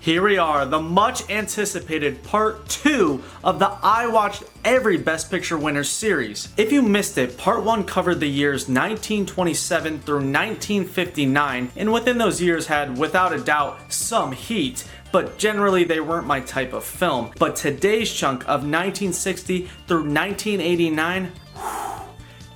Here we are, the much anticipated part 2 of the I Watched Every Best Picture Winners series. If you missed it, part 1 covered the years 1927 through 1959, and within those years had, without a doubt, some heat, but generally they weren't my type of film. But today's chunk of 1960 through 1989,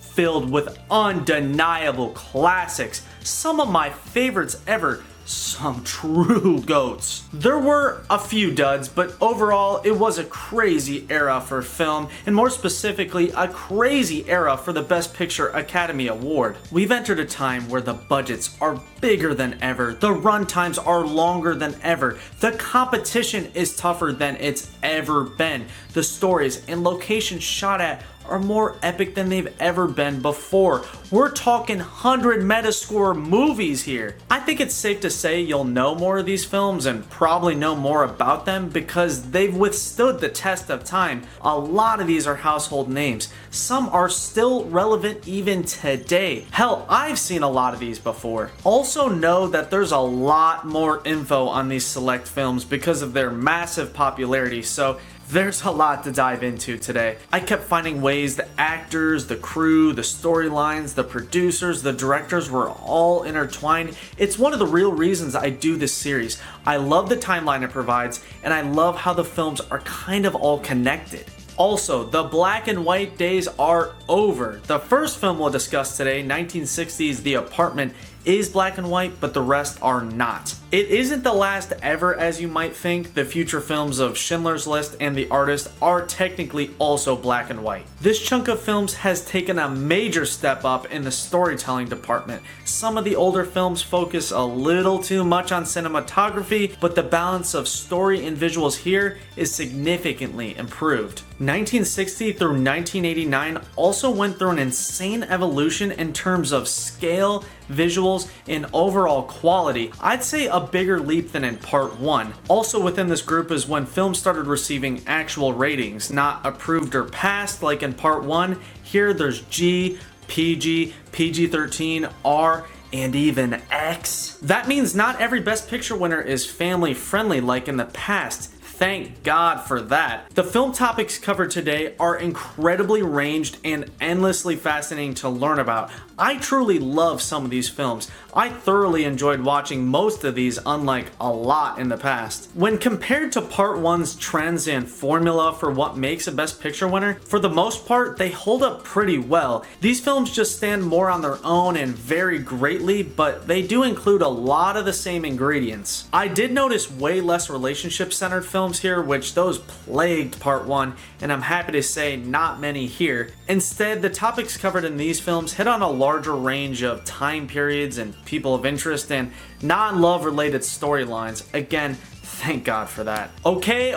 filled with undeniable classics, some of my favorites ever, some true GOATs. There were a few duds, but overall it was a crazy era for film, and more specifically a crazy era for the Best Picture Academy Award. We've entered a time where the budgets are bigger than ever, the runtimes are longer than ever, the competition is tougher than it's ever been, the stories and locations shot at are more epic than they've ever been before. We're talking 100 Metascore movies here. I think it's safe to say you'll know more of these films and probably know more about them because they've withstood the test of time. A lot of these are household names. Some are still relevant even today. Hell, I've seen a lot of these before. Also know that there's a lot more info on these select films because of their massive popularity, so there's a lot to dive into today. I kept finding ways the actors, the crew, the storylines, the producers, the directors were all intertwined. It's one of the real reasons I do this series. I love the timeline it provides, and I love how the films are kind of all connected. Also, the black and white days are over. The first film we'll discuss today, 1960's The Apartment, is black and white, but the rest are not. It isn't the last ever, as you might think. The future films of Schindler's List and The Artist are technically also black and white. This chunk of films has taken a major step up in the storytelling department. Some of the older films focus a little too much on cinematography, but the balance of story and visuals here is significantly improved. 1960 through 1989 also went through an insane evolution in terms of scale, visuals, and overall quality. I'd say a bigger leap than in part 1. Also within this group is when films started receiving actual ratings, not approved or passed like in part 1. Here there's G, PG, PG-13, R, and even X. That means not every Best Picture winner is family friendly like in the past. Thank God for that. The film topics covered today are incredibly ranged and endlessly fascinating to learn about. I truly love some of these films. I thoroughly enjoyed watching most of these, unlike a lot in the past. When compared to part 1's trends and formula for what makes a Best Picture winner, for the most part, they hold up pretty well. These films just stand more on their own and vary greatly, but they do include a lot of the same ingredients. I did notice way less relationship-centered films here, which those plagued part 1, and I'm happy to say not many here. Instead, the topics covered in these films hit on a larger range of time periods and people of interest and non-love related storylines. Again, thank God for that. Okay,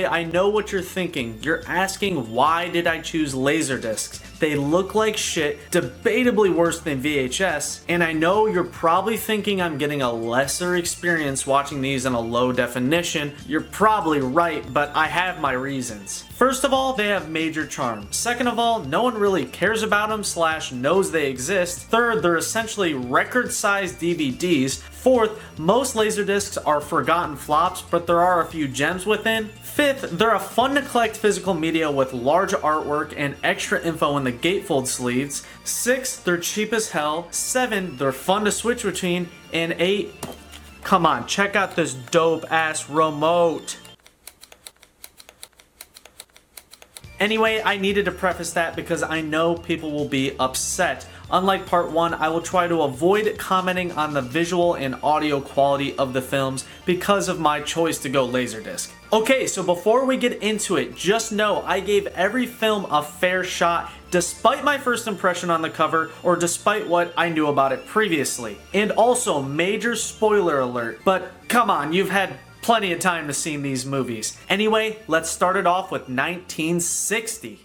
I know what you're thinking. You're asking, why did I choose Laserdiscs? They look like shit, debatably worse than VHS, and I know you're probably thinking I'm getting a lesser experience watching these in a low definition. You're probably right, but I have my reasons. First of all, they have major charm. Second of all, no one really cares about them / knows they exist. Third, they're essentially record-sized DVDs. Fourth, most Laserdiscs are forgotten flops, but there are a few gems within. Fifth, they're a fun to collect physical media with large artwork and extra info in the gatefold sleeves. 6, they're cheap as hell. 7, they're fun to switch between. And 8, come on, check out this dope ass remote. Anyway, I needed to preface that because I know people will be upset. Unlike part 1, I will try to avoid commenting on the visual and audio quality of the films because of my choice to go Laserdisc. Okay, so before we get into it, just know I gave every film a fair shot despite my first impression on the cover or despite what I knew about it previously. And also, major spoiler alert, but come on, you've had plenty of time to see these movies. Anyway, let's start it off with 1960.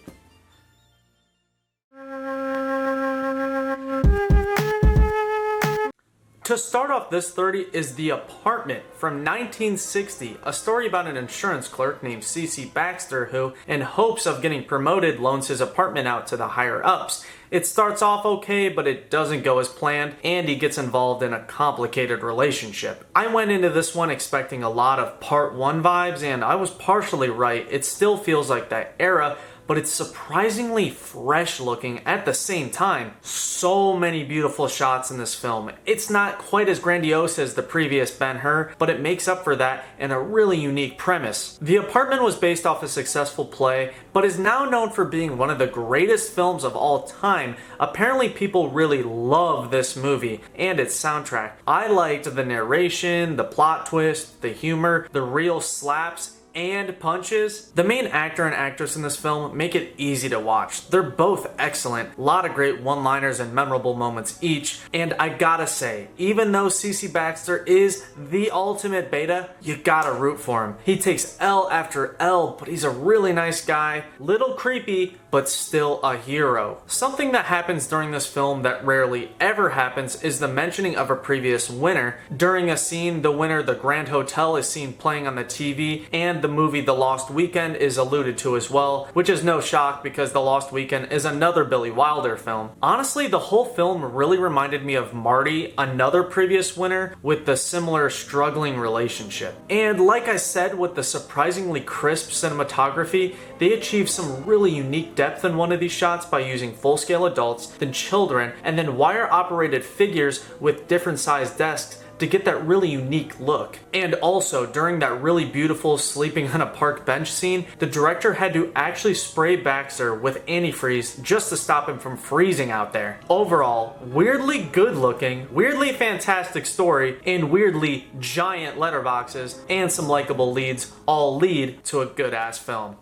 To start off this 30 is The Apartment from 1960, a story about an insurance clerk named C.C. Baxter who, in hopes of getting promoted, loans his apartment out to the higher-ups. It starts off okay, but it doesn't go as planned, and he gets involved in a complicated relationship. I went into this one expecting a lot of Part 1 vibes, and I was partially right. It still feels like that era, but it's surprisingly fresh looking at the same time. So many beautiful shots in this film. It's not quite as grandiose as the previous Ben-Hur, but it makes up for that in a really unique premise. The Apartment was based off a successful play, but is now known for being one of the greatest films of all time. Apparently people really love this movie and its soundtrack. I liked the narration, the plot twist, the humor, the real slaps, and punches. The main actor and actress in this film make it easy to watch. They're both excellent, a lot of great one-liners and memorable moments each, and I gotta say, even though C.C. Baxter is the ultimate beta, you gotta root for him. He takes L after L, but he's a really nice guy, little creepy, but still a hero. Something that happens during this film that rarely ever happens is the mentioning of a previous winner. During a scene, the winner, the Grand Hotel, is seen playing on the TV, and the movie The Lost Weekend is alluded to as well, which is no shock because The Lost Weekend is another Billy Wilder film. Honestly, the whole film really reminded me of Marty, another previous winner, with the similar struggling relationship. And like I said, with the surprisingly crisp cinematography, they achieve some really unique depth in one of these shots by using full-scale adults, then children, and then wire-operated figures with different sized desks to get that really unique look. And also, during that really beautiful sleeping on a park bench scene, the director had to actually spray Baxter with antifreeze just to stop him from freezing out there. Overall, weirdly good looking, weirdly fantastic story, and weirdly giant letterboxes, and some likable leads all lead to a good ass film.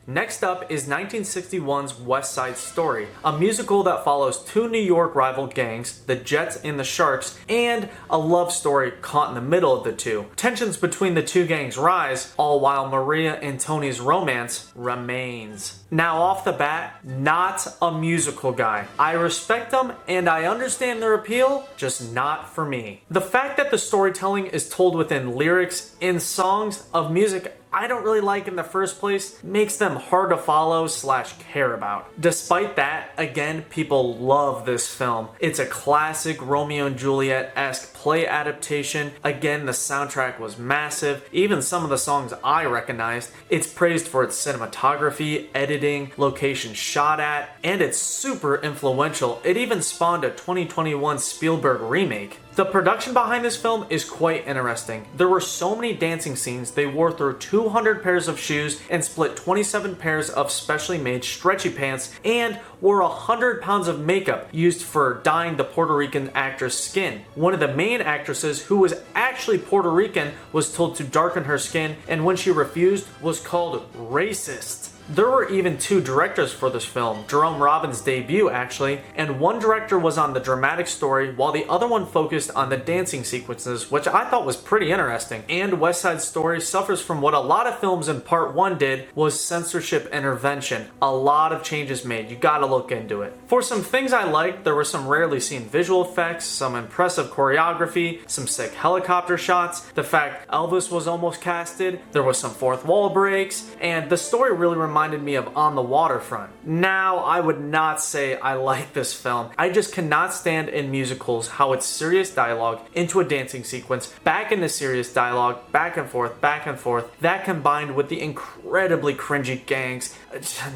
Next up is 1961's West Side Story, a musical that follows two New York rival gangs, the Jets and the Sharks, and a love story caught in the middle of the two. Tensions between the two gangs rise, all while Maria and Tony's romance remains. Now off the bat, not a musical guy. I respect them and I understand their appeal, just not for me. The fact that the storytelling is told within lyrics and songs of music I don't really like in the first place makes them hard to follow / care about. Despite that, again, people love this film. It's a classic Romeo and Juliet-esque play adaptation. Again, the soundtrack was massive. Even some of the songs I recognized. It's praised for its cinematography, editing, location shot at, and it's super influential. It even spawned a 2021 Spielberg remake. The production behind this film is quite interesting. There were so many dancing scenes, they wore through 200 pairs of shoes and split 27 pairs of specially made stretchy pants and wore 100 pounds of makeup used for dyeing the Puerto Rican actress' skin. One of the main actresses, who was actually Puerto Rican, was told to darken her skin, and when she refused, was called racist. There were even two directors for this film, Jerome Robbins' debut actually, and one director was on the dramatic story while the other one focused on the dancing sequences, which I thought was pretty interesting. And West Side Story suffers from what a lot of films in Part 1 did, was censorship intervention. A lot of changes made, you gotta look into it. For some things I liked, there were some rarely seen visual effects, some impressive choreography, some sick helicopter shots, the fact Elvis was almost casted, there was some fourth wall breaks, and the story really reminded me of On the Waterfront. Now, I would not say I like this film. I just cannot stand in musicals how it's serious dialogue into a dancing sequence, back into serious dialogue, back and forth, that combined with the incredibly cringy gangs.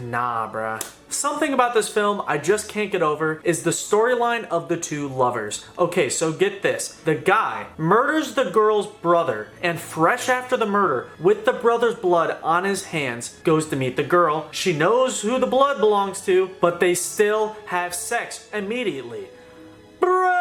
Nah, bruh. Something about this film I just can't get over is the storyline of the two lovers. Okay, so get this. The guy murders the girl's brother, and fresh after the murder, with the brother's blood on his hands, goes to meet the girl. She knows who the blood belongs to, but they still have sex immediately. Bruh!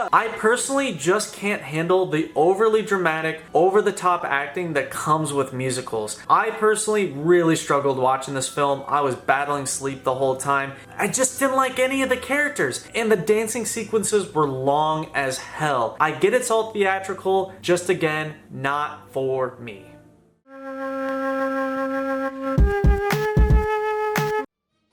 I personally just can't handle the overly dramatic, over-the-top acting that comes with musicals. I personally really struggled watching this film. I was battling sleep the whole time. I just didn't like any of the characters, and the dancing sequences were long as hell. I get it's all theatrical, just again, not for me.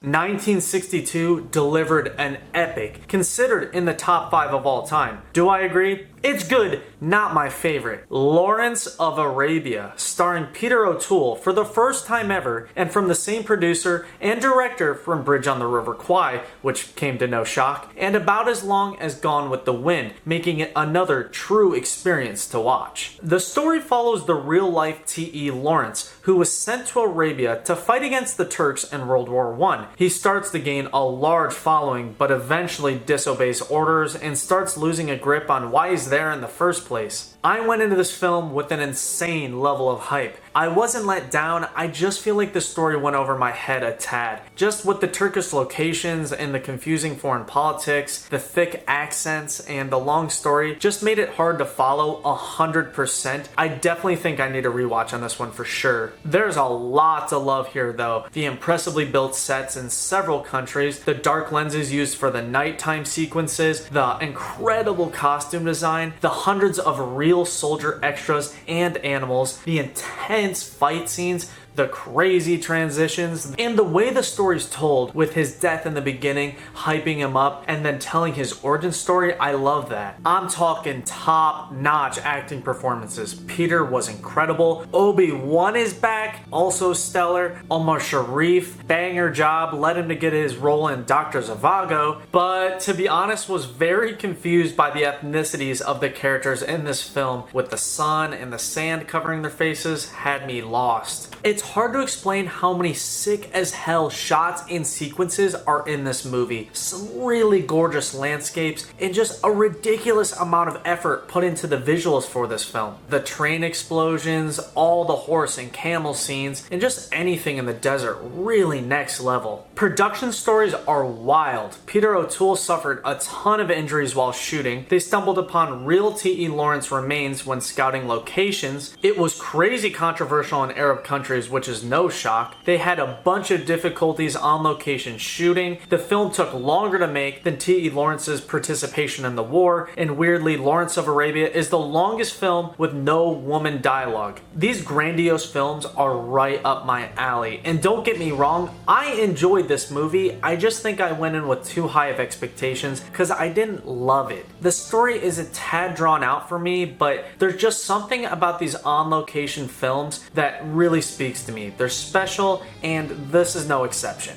1962 delivered an epic, considered in the top 5 of all time. Do I agree? It's good, not my favorite. Lawrence of Arabia, starring Peter O'Toole for the first time ever, and from the same producer and director from Bridge on the River Kwai, which came to no shock, and about as long as Gone with the Wind, making it another true experience to watch. The story follows the real-life T.E. Lawrence, who was sent to Arabia to fight against the Turks in World War I. He starts to gain a large following, but eventually disobeys orders and starts losing a grip on why he's there in the first place. I went into this film with an insane level of hype. I wasn't let down, I just feel like the story went over my head a tad. Just with the Turkish locations and the confusing foreign politics, the thick accents, and the long story just made it hard to follow 100%. I definitely think I need a rewatch on this one for sure. There's a lot to love here though. The impressively built sets in several countries, the dark lenses used for the nighttime sequences, the incredible costume design, the hundreds of real soldier extras and animals, the intense fight scenes, the crazy transitions, and the way the story's told with his death in the beginning, hyping him up, and then telling his origin story. I love that. I'm talking top-notch acting performances. Peter was incredible. Obi-Wan is back, also stellar. Omar Sharif, banger job, led him to get his role in Dr. Zhivago, but to be honest, was very confused by the ethnicities of the characters in this film, with the sun and the sand covering their faces, had me lost. It's hard to explain how many sick as hell shots and sequences are in this movie. Some really gorgeous landscapes and just a ridiculous amount of effort put into the visuals for this film. The train explosions, all the horse and camel scenes, and just anything in the desert, really next level. Production stories are wild. Peter O'Toole suffered a ton of injuries while shooting. They stumbled upon real T.E. Lawrence remains when scouting locations. It was crazy controversial in Arab countries, which is no shock. They had a bunch of difficulties on location shooting. The film took longer to make than T.E. Lawrence's participation in the war, and weirdly, Lawrence of Arabia is the longest film with no woman dialogue. These grandiose films are right up my alley, and don't get me wrong, I enjoyed this movie. I just think I went in with too high of expectations because I didn't love it. The story is a tad drawn out for me, but there's just something about these on-location films that really speaks to me. They're special, and this is no exception.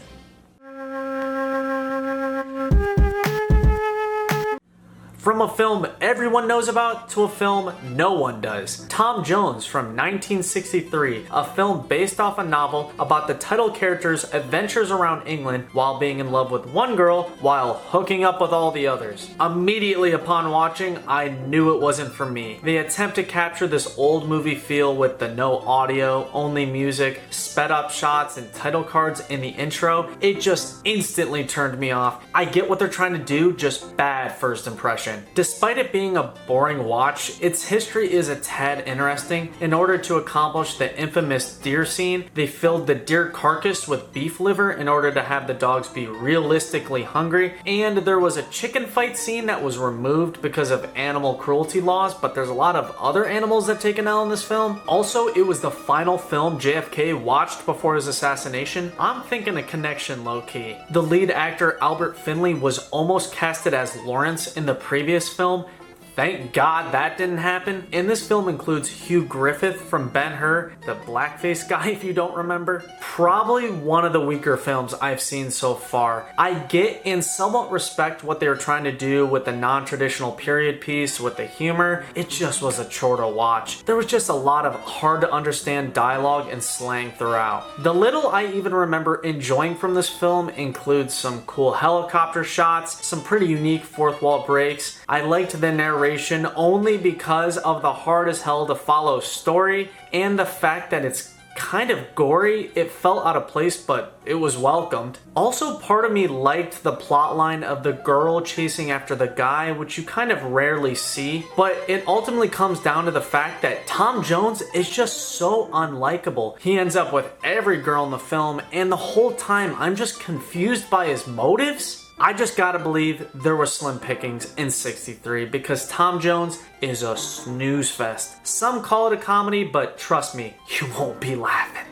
From a film everyone knows about to a film no one does. Tom Jones from 1963, a film based off a novel about the title character's adventures around England while being in love with one girl while hooking up with all the others. Immediately upon watching, I knew it wasn't for me. The attempt to capture this old movie feel with the no audio, only music, sped up shots, and title cards in the intro, it just instantly turned me off. I get what they're trying to do, just bad first impression. Despite it being a boring watch, its history is a tad interesting. In order to accomplish the infamous deer scene, they filled the deer carcass with beef liver in order to have the dogs be realistically hungry, and there was a chicken fight scene that was removed because of animal cruelty laws, but there's a lot of other animals that take an L in this film. Also, it was the final film JFK watched before his assassination. I'm thinking a connection low-key. The lead actor Albert Finley was almost casted as Lawrence in the previous film. Thank God that didn't happen. And this film includes Hugh Griffith from Ben-Hur, the blackface guy if you don't remember. Probably one of the weaker films I've seen so far. I get and somewhat respect what they were trying to do with the non-traditional period piece with the humor. It just was a chore to watch. There was just a lot of hard to understand dialogue and slang throughout. The little I even remember enjoying from this film includes some cool helicopter shots, some pretty unique fourth wall breaks. I liked the narration only because of the hard as hell to follow story and the fact that it's kind of gory. It felt out of place, but it was welcomed. Also, part of me liked the plotline of the girl chasing after the guy, which you kind of rarely see, but it ultimately comes down to the fact that Tom Jones is just so unlikable. He ends up with every girl in the film, and the whole time I'm just confused by his motives. I just gotta believe there were slim pickings in 63 because Tom Jones is a snooze fest. Some call it a comedy, but trust me, you won't be laughing.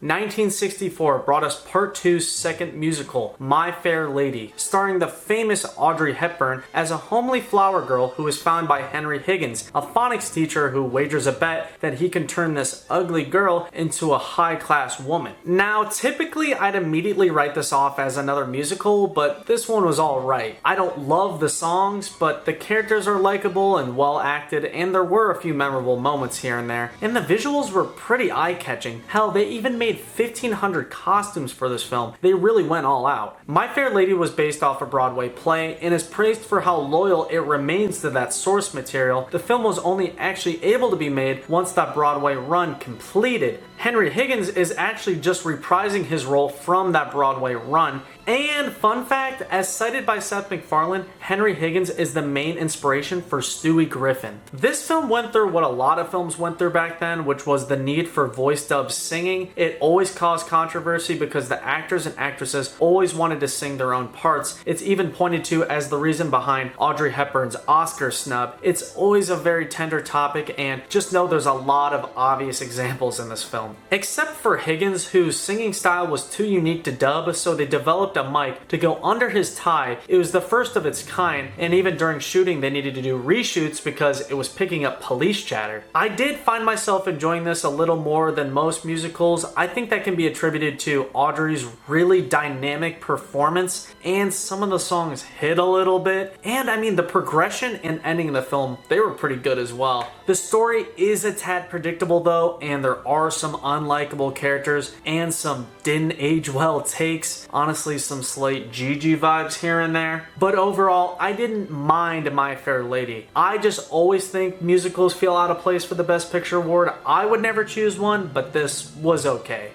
1964 brought us Part 2's second musical, My Fair Lady, starring the famous Audrey Hepburn as a homely flower girl who is found by Henry Higgins, a phonics teacher who wagers a bet that he can turn this ugly girl into a high-class woman. Now, typically I'd immediately write this off as another musical, but this one was alright. I don't love the songs, but the characters are likable and well acted, and there were a few memorable moments here and there. And the visuals were pretty eye-catching. Hell, they even made 1,500 costumes for this film. They really went all out. My Fair Lady was based off a Broadway play and is praised for how loyal it remains to that source material. The film was only actually able to be made once that Broadway run completed. Henry Higgins is actually just reprising his role from that Broadway run. And fun fact, as cited by Seth MacFarlane, Henry Higgins is the main inspiration for Stewie Griffin. This film went through what a lot of films went through back then, which was the need for voice dub singing. It always caused controversy because the actors and actresses always wanted to sing their own parts. It's even pointed to as the reason behind Audrey Hepburn's Oscar snub. It's always a very tender topic, and just know there's a lot of obvious examples in this film. Except for Higgins, whose singing style was too unique to dub, so they developed a mic to go under his tie. It was the first of its kind, and even during shooting they needed to do reshoots because it was picking up police chatter. I did find myself enjoying this a little more than most musicals. I think that can be attributed to Audrey's really dynamic performance, and some of the songs hit a little bit. And I mean, the progression and ending of the film, they were pretty good as well. The story is a tad predictable though, and there are some unlikable characters and some didn't age well takes. Honestly, some slight Gigi vibes here and there. But overall, I didn't mind My Fair Lady. I just always think musicals feel out of place for the Best Picture award. I would never choose one, but this was okay.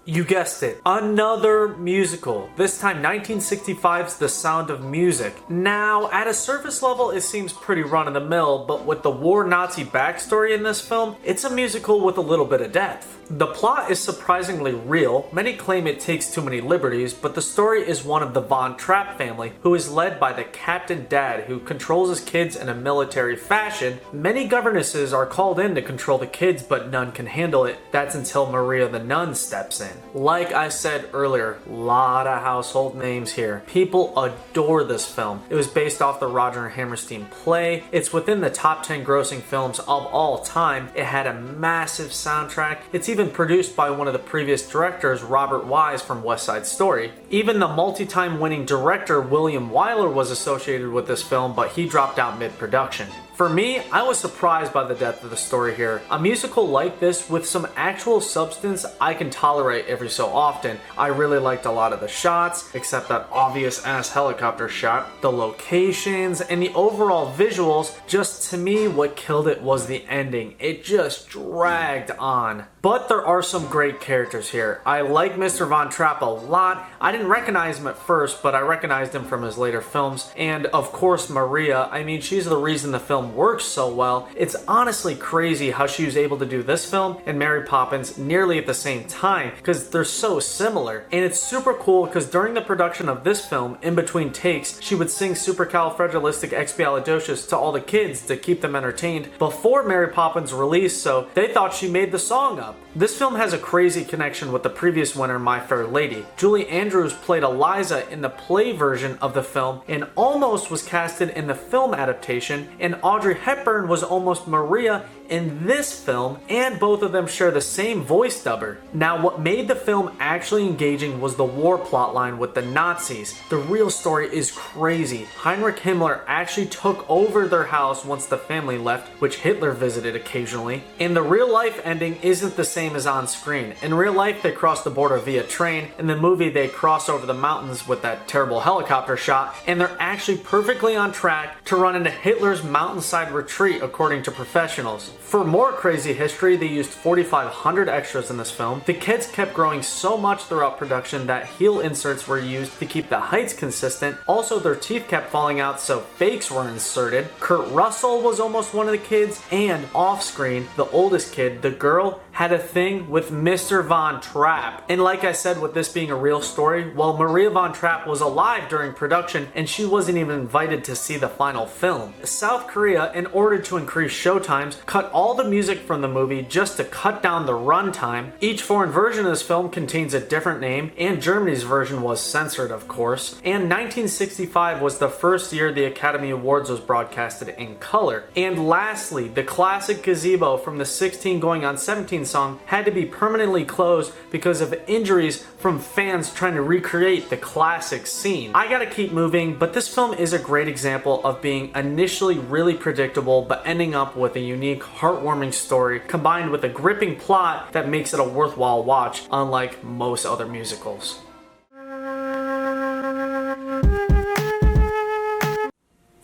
You guessed it, another musical. This time 1965's The Sound of Music. Now, at a surface level, it seems pretty run-of-the-mill, but with the war Nazi backstory in this film, it's a musical with a little bit of depth. The plot is surprisingly real. Many claim it takes too many liberties, but the story is one of the Von Trapp family, who is led by the Captain Dad, who controls his kids in a military fashion. Many governesses are called in to control the kids, but none can handle it. That's until Maria the Nun steps in. Like I said earlier, a lot of household names here. People adore this film. It was based off the Roger Hammerstein play. It's within the top 10 grossing films of all time. It had a massive soundtrack. It's even produced by one of the previous directors, Robert Wise from West Side Story. Even the multi-time winning director William Wyler was associated with this film, but he dropped out mid-production. For me, I was surprised by the depth of the story here. A musical like this with some actual substance I can tolerate every so often. I really liked a lot of the shots, except that obvious ass helicopter shot, the locations, and the overall visuals. Just to me, what killed it was the ending. It just dragged on. But there are some great characters here. I like Mr. Von Trapp a lot. I didn't recognize him at first, but I recognized him from his later films. And of course, Maria. I mean, she's the reason the film works so well. It's honestly crazy how she was able to do this film and Mary Poppins nearly at the same time, because they're so similar. And it's super cool because during the production of this film, in between takes, she would sing Supercalifragilisticexpialidocious to all the kids to keep them entertained before Mary Poppins released, so they thought she made the song up. This film has a crazy connection with the previous winner, My Fair Lady. Julie Andrews played Eliza in the play version of the film and almost was casted in the film adaptation, and Audrey Hepburn was almost Maria in this film, and both of them share the same voice dubber. Now, what made the film actually engaging was the war plotline with the Nazis. The real story is crazy. Heinrich Himmler actually took over their house once the family left, which Hitler visited occasionally. And the real life ending isn't the same as on screen. In real life, they cross the border via train. In the movie, they cross over the mountains with that terrible helicopter shot, and they're actually perfectly on track to run into Hitler's mountainside retreat, according to professionals. For more crazy history, they used 4,500 extras in this film. The kids kept growing so much throughout production that heel inserts were used to keep the heights consistent. Also, their teeth kept falling out, so fakes were inserted. Kurt Russell was almost one of the kids, and off-screen, the oldest kid, the girl, had a thing with Mr. Von Trapp. And like I said, with this being a real story, well, Maria Von Trapp was alive during production and she wasn't even invited to see the final film. South Korea, in order to increase showtimes, cut all the music from the movie just to cut down the runtime. Each foreign version of this film contains a different name, and Germany's version was censored, of course. And 1965 was the first year the Academy Awards was broadcasted in color. And lastly, the classic gazebo from the 16 Going on 17 song had to be permanently closed because of injuries from fans trying to recreate the classic scene. I gotta keep moving, but this film is a great example of being initially really predictable but ending up with a unique, heartwarming story combined with a gripping plot that makes it a worthwhile watch, unlike most other musicals.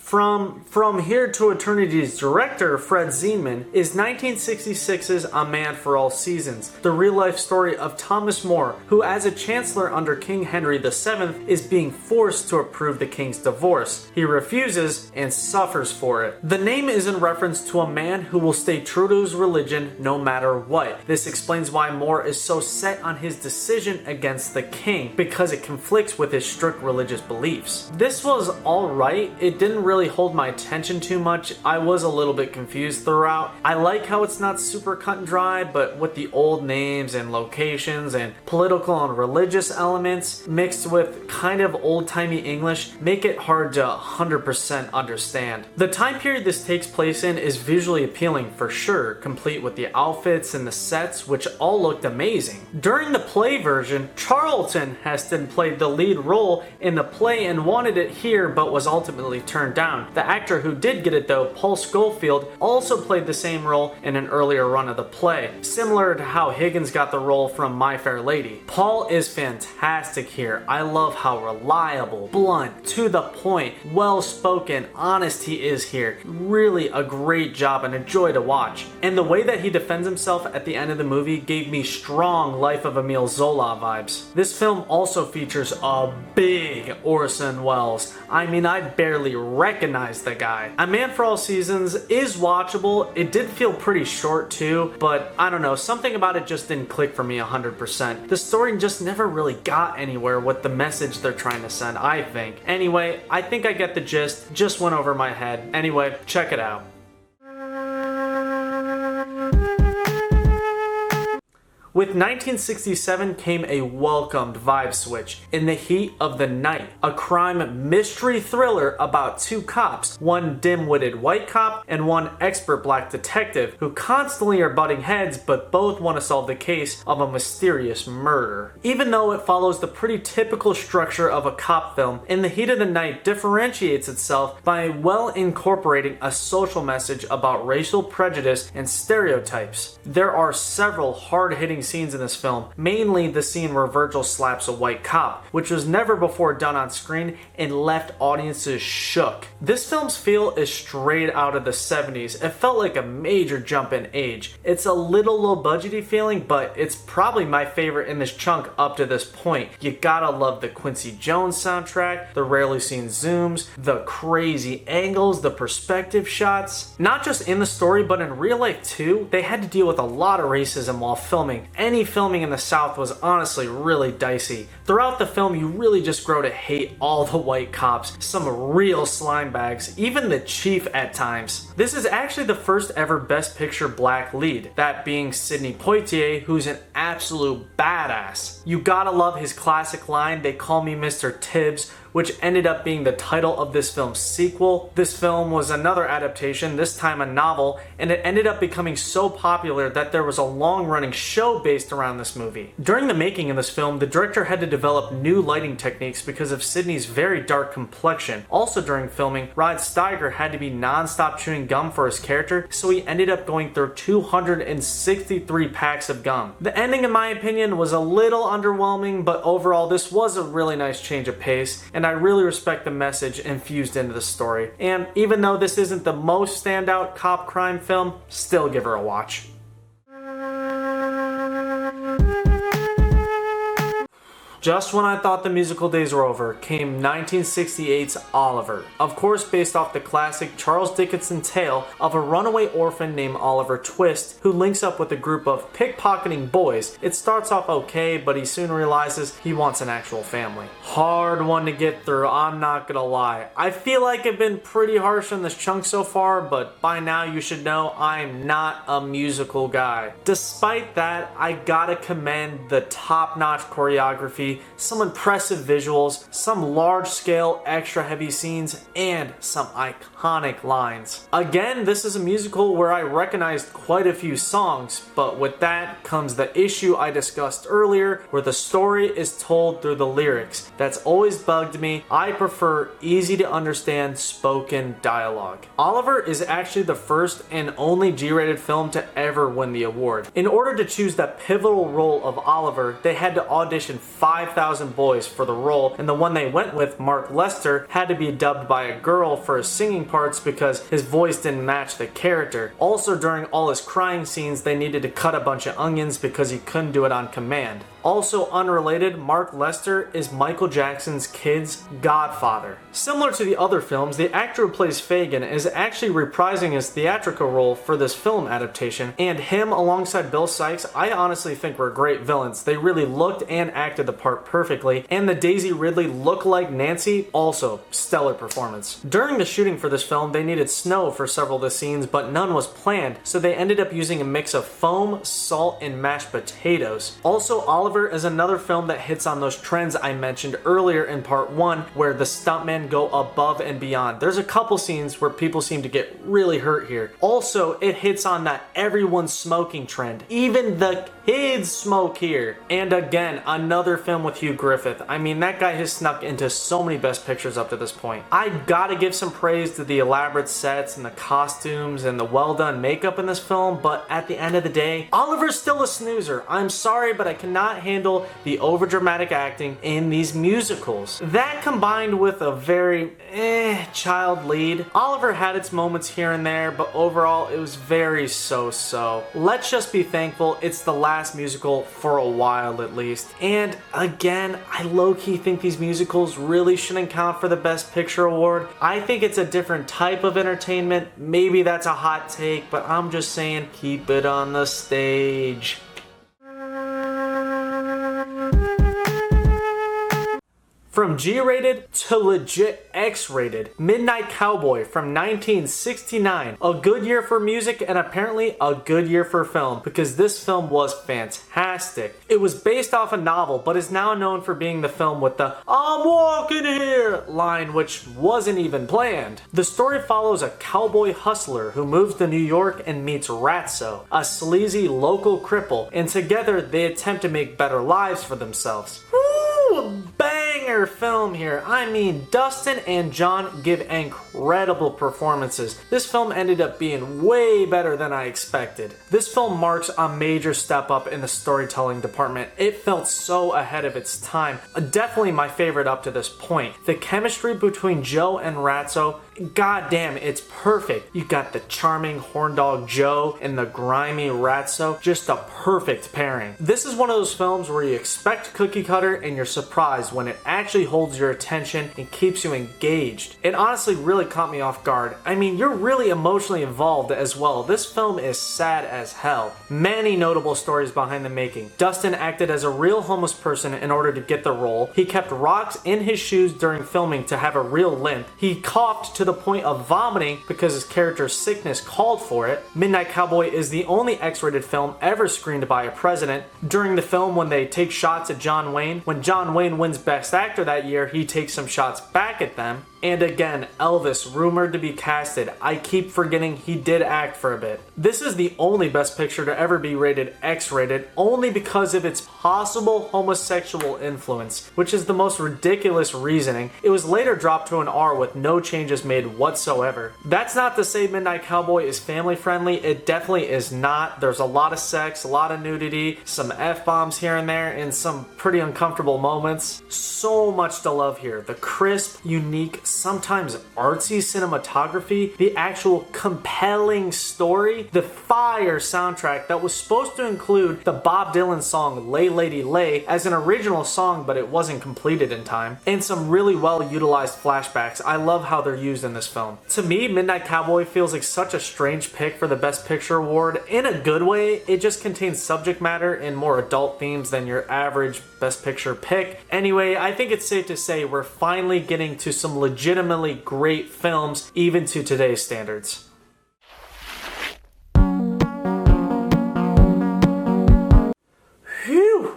From Here to Eternity's director, Fred Zinman, is 1966's A Man for All Seasons, the real-life story of Thomas More, who as a chancellor under King Henry VII is being forced to approve the king's divorce. He refuses and suffers for it. The name is in reference to a man who will stay true to his religion no matter what. This explains why More is so set on his decision against the king, because it conflicts with his strict religious beliefs. This was alright. It didn't really hold my attention too much. I was a little bit confused throughout. I like how it's not super cut and dry, but with the old names and locations and political and religious elements mixed with kind of old-timey English make it hard to 100% understand. The time period this takes place in is visually appealing for sure, complete with the outfits and the sets, which all looked amazing. During the play version, Charlton Heston played the lead role in the play and wanted it here but was ultimately turned down. The actor who did get it though, Paul Schofield, also played the same role in an earlier run of the play, similar to how Higgins got the role from My Fair Lady. Paul is fantastic here. I love how reliable, blunt, to the point, well-spoken, honest he is here. Really a great job and a joy to watch. And the way that he defends himself at the end of the movie gave me strong Life of Emile Zola vibes. This film also features a big Orson Welles. I mean, I barely recognize the guy. A Man for All Seasons is watchable. It did feel pretty short too, but I don't know, something about it just didn't click for me 100%. The story just never really got anywhere with the message they're trying to send, I think. Anyway, I think I get the gist, just went over my head. Anyway, check it out. With 1967 came a welcomed vibe switch, In the Heat of the Night, a crime mystery thriller about two cops, one dim-witted white cop and one expert black detective, who constantly are butting heads but both want to solve the case of a mysterious murder. Even though it follows the pretty typical structure of a cop film, In the Heat of the Night differentiates itself by well incorporating a social message about racial prejudice and stereotypes. There are several hard-hitting scenes in this film, mainly the scene where Virgil slaps a white cop, which was never before done on screen and left audiences shook. This film's feel is straight out of the 70s. It felt like a major jump in age. It's a little low budgety feeling, but it's probably my favorite in this chunk up to this point. You gotta love the Quincy Jones soundtrack, the rarely seen zooms, the crazy angles, the perspective shots. Not just in the story, but in real life too, they had to deal with a lot of racism while filming. Any filming in the South was honestly really dicey. Throughout the film, you really just grow to hate all the white cops, some real slime bags, even the chief at times. This is actually the first ever Best Picture black lead, that being Sidney Poitier, who's an absolute badass. You gotta love his classic line, "They call me Mr. Tibbs," which ended up being the title of this film's sequel. This film was another adaptation, this time a novel, and it ended up becoming so popular that there was a long-running show based around this movie. During the making of this film, the director had to develop new lighting techniques because of Sidney's very dark complexion. Also during filming, Rod Steiger had to be non-stop chewing gum for his character, so he ended up going through 263 packs of gum. The ending, in my opinion, was a little underwhelming, but overall this was a really nice change of pace, and I really respect the message infused into the story. And even though this isn't the most standout cop crime film, still give her a watch. Just when I thought the musical days were over, came 1968's Oliver. Of course, based off the classic Charles Dickens tale of a runaway orphan named Oliver Twist, who links up with a group of pickpocketing boys. It starts off okay, but he soon realizes he wants an actual family. Hard one to get through, I'm not gonna lie. I feel like I've been pretty harsh on this chunk so far, but by now you should know I'm not a musical guy. Despite that, I gotta commend the top-notch choreography, some impressive visuals, some large-scale extra heavy scenes, and some iconic lines. Again, this is a musical where I recognized quite a few songs, but with that comes the issue I discussed earlier, where the story is told through the lyrics. That's always bugged me. I prefer easy to understand spoken dialogue. Oliver is actually the first and only G-rated film to ever win the award. In order to choose the pivotal role of Oliver, they had to audition 5,000 boys for the role, and the one they went with, Mark Lester, had to be dubbed by a girl for his singing parts because his voice didn't match the character. Also, during all his crying scenes, they needed to cut a bunch of onions because he couldn't do it on command. Also unrelated, Mark Lester is Michael Jackson's kid's godfather. Similar to the other films, the actor who plays Fagin is actually reprising his theatrical role for this film adaptation, and him alongside Bill Sikes, I honestly think were great villains. They really looked and acted the part perfectly, and the Daisy Ridley look-alike Nancy, also stellar performance. During the shooting for this film, they needed snow for several of the scenes, but none was planned, so they ended up using a mix of foam, salt, and mashed potatoes. Also, Oliver is another film that hits on those trends I mentioned earlier in part 1, where the stuntmen go above and beyond. There's a couple scenes where people seem to get really hurt here. Also, it hits on that everyone's smoking trend. Even the kids smoke here. And again, another film with Hugh Griffith. I mean, that guy has snuck into so many best pictures up to this point. I gotta give some praise to the elaborate sets and the costumes and the well done makeup in this film, but at the end of the day, Oliver's still a snoozer. I'm sorry, but I cannot handle the overdramatic acting in these musicals. That combined with a very child lead. Oliver had its moments here and there, but overall it was very so-so. Let's just be thankful it's the last musical for a while at least. And again, I low-key think these musicals really shouldn't count for the Best Picture award. I think it's a different type of entertainment. Maybe that's a hot take, but I'm just saying keep it on the stage. From G-rated to legit X-rated, Midnight Cowboy from 1969. A good year for music and apparently a good year for film, because this film was fantastic. It was based off a novel, but is now known for being the film with the "I'm walking here" line, which wasn't even planned. The story follows a cowboy hustler who moves to New York and meets Ratso, a sleazy local cripple, and together they attempt to make better lives for themselves. Woo! Banger film here. I mean, Dustin and John give incredible performances. This film ended up being way better than I expected. This film marks a major step up in the storytelling department. It felt so ahead of its time. Definitely my favorite up to this point. The chemistry between Joe and Ratso, goddamn, it's perfect. You got the charming horndog Joe and the grimy Ratso, just a perfect pairing. This is one of those films where you expect cookie cutter and you're surprised when it actually holds your attention and keeps you engaged. It honestly really caught me off guard. I mean, you're really emotionally involved as well. This film is sad as hell. Many notable stories behind the making. Dustin acted as a real homeless person in order to get the role. He kept rocks in his shoes during filming to have a real limp. He coughed to the point of vomiting because his character's sickness called for it. Midnight Cowboy is the only X-rated film ever screened by a president. During the film, when they take shots at John Wayne, when John Wayne wins Best Actor that year, he takes some shots back at them. And again, Elvis, rumored to be casted. I keep forgetting he did act for a bit. This is the only Best Picture to ever be rated X-rated, only because of its possible homosexual influence, which is the most ridiculous reasoning. It was later dropped to an R with no changes made made whatsoever. That's not to say Midnight Cowboy is family friendly. It definitely is not. There's a lot of sex, a lot of nudity, some F-bombs here and there, and some pretty uncomfortable moments. So much to love here. The crisp, unique, sometimes artsy cinematography, the actual compelling story, the fire soundtrack that was supposed to include the Bob Dylan song Lay Lady Lay as an original song, but it wasn't completed in time, and some really well utilized flashbacks. I love how they're used in this film. To me, Midnight Cowboy feels like such a strange pick for the Best Picture award. In a good way, it just contains subject matter and more adult themes than your average Best Picture pick. Anyway, I think it's safe to say we're finally getting to some legitimately great films, even to today's standards.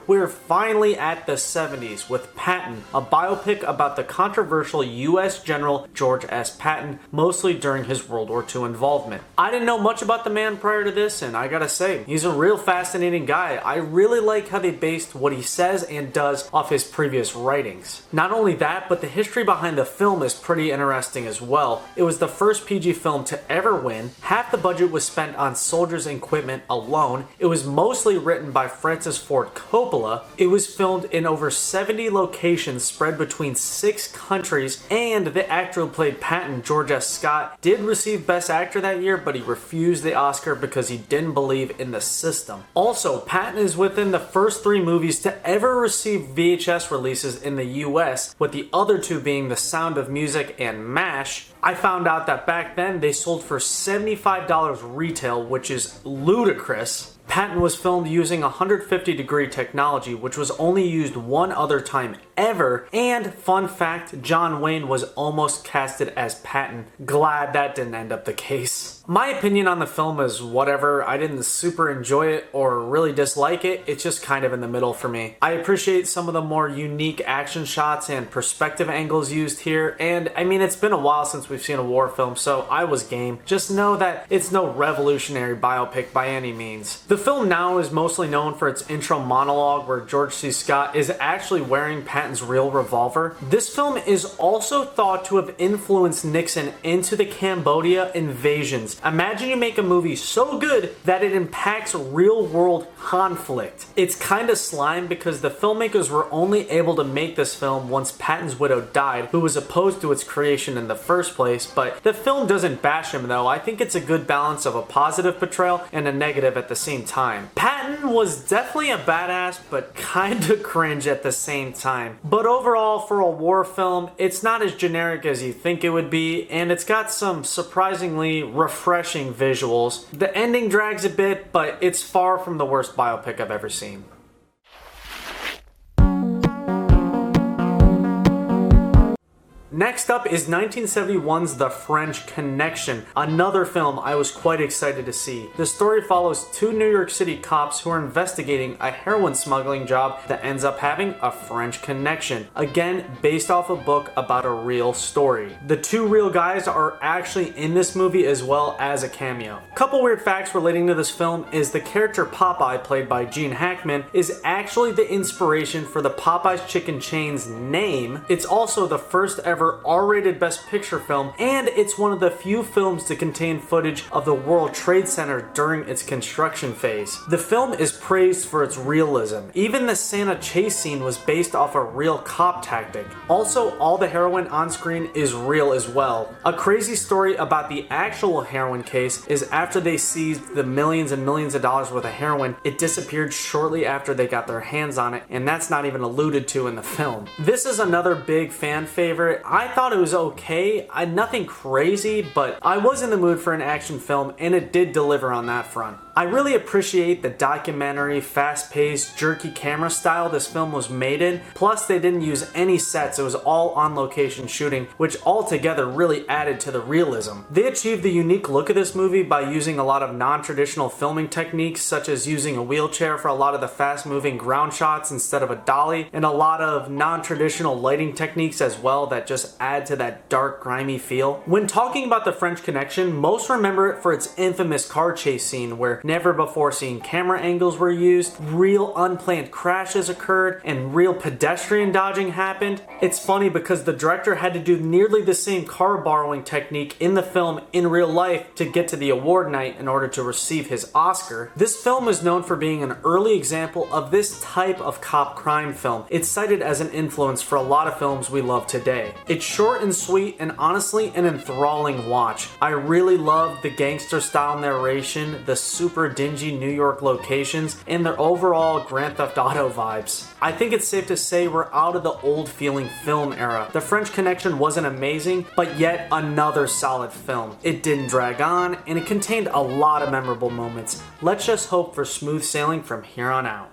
We're finally at the 70s with Patton, a biopic about the controversial U.S. General George S. Patton, mostly during his World War II involvement. I didn't know much about the man prior to this, and I gotta say, he's a real fascinating guy. I really like how they based what he says and does off his previous writings. Not only that, but the history behind the film is pretty interesting as well. It was the first PG film to ever win. Half the budget was spent on soldiers and equipment alone. It was mostly written by Francis Ford Coppola. It was filmed in over 70 locations spread between 6 countries, and the actor who played Patton, George S. Scott, did receive Best Actor that year, but he refused the Oscar because he didn't believe in the system. Also, Patton is within the first 3 movies to ever receive VHS releases in the US, with the other 2 being The Sound of Music and MASH. I found out that back then they sold for $75 retail, which is ludicrous. Patton was filmed using 150-degree technology, which was only used one other time ever, and fun fact, John Wayne was almost casted as Patton. Glad that didn't end up the case. My opinion on the film is whatever. I didn't super enjoy it or really dislike it. It's just kind of in the middle for me. I appreciate some of the more unique action shots and perspective angles used here, and I mean, it's been a while since we've seen a war film, so I was game. Just know that it's no revolutionary biopic by any means. The film now is mostly known for its intro monologue where George C. Scott is actually wearing Patton's real revolver. This film is also thought to have influenced Nixon into the Cambodia invasions. Imagine you make a movie so good that it impacts real-world conflict. It's kind of slime because the filmmakers were only able to make this film once Patton's widow died, who was opposed to its creation in the first place, but the film doesn't bash him though. I think it's a good balance of a positive portrayal and a negative at the same time. Patton was definitely a badass, but kinda cringe at the same time. But overall, for a war film, it's not as generic as you think it would be, and it's got some surprisingly refreshing visuals. The ending drags a bit, but it's far from the worst biopic I've ever seen. Next up is 1971's The French Connection, another film I was quite excited to see. The story follows 2 New York City cops who are investigating a heroin smuggling job that ends up having a French connection. Again, based off a book about a real story. The 2 real guys are actually in this movie as well as a cameo. Couple weird facts relating to this film is the character Popeye, played by Gene Hackman, is actually the inspiration for the Popeye's Chicken Chain's name. It's also the first ever R-rated Best Picture film, and it's one of the few films to contain footage of the World Trade Center during its construction phase. The film is praised for its realism. Even the Santa chase scene was based off a real cop tactic. Also, all the heroin on screen is real as well. A crazy story about the actual heroin case is after they seized the millions and millions of dollars worth of heroin, it disappeared shortly after they got their hands on it, and that's not even alluded to in the film. This is another big fan favorite. I thought it was okay, nothing crazy, but I was in the mood for an action film and it did deliver on that front. I really appreciate the documentary, fast-paced, jerky camera style this film was made in, plus they didn't use any sets, it was all on-location shooting, which altogether really added to the realism. They achieved the unique look of this movie by using a lot of non-traditional filming techniques, such as using a wheelchair for a lot of the fast-moving ground shots instead of a dolly, and a lot of non-traditional lighting techniques as well that just add to that dark, grimy feel. When talking about The French Connection, most remember it for its infamous car chase scene where never before seen camera angles were used, real unplanned crashes occurred, and real pedestrian dodging happened. It's funny because the director had to do nearly the same car borrowing technique in the film in real life to get to the award night in order to receive his Oscar. This film is known for being an early example of this type of cop crime film. It's cited as an influence for a lot of films we love today. It's short and sweet and honestly an enthralling watch. I really love the gangster style narration, the super dingy New York locations, and their overall Grand Theft Auto vibes. I think it's safe to say we're out of the old feeling film era. The French Connection wasn't amazing, but yet another solid film. It didn't drag on, and it contained a lot of memorable moments. Let's just hope for smooth sailing from here on out.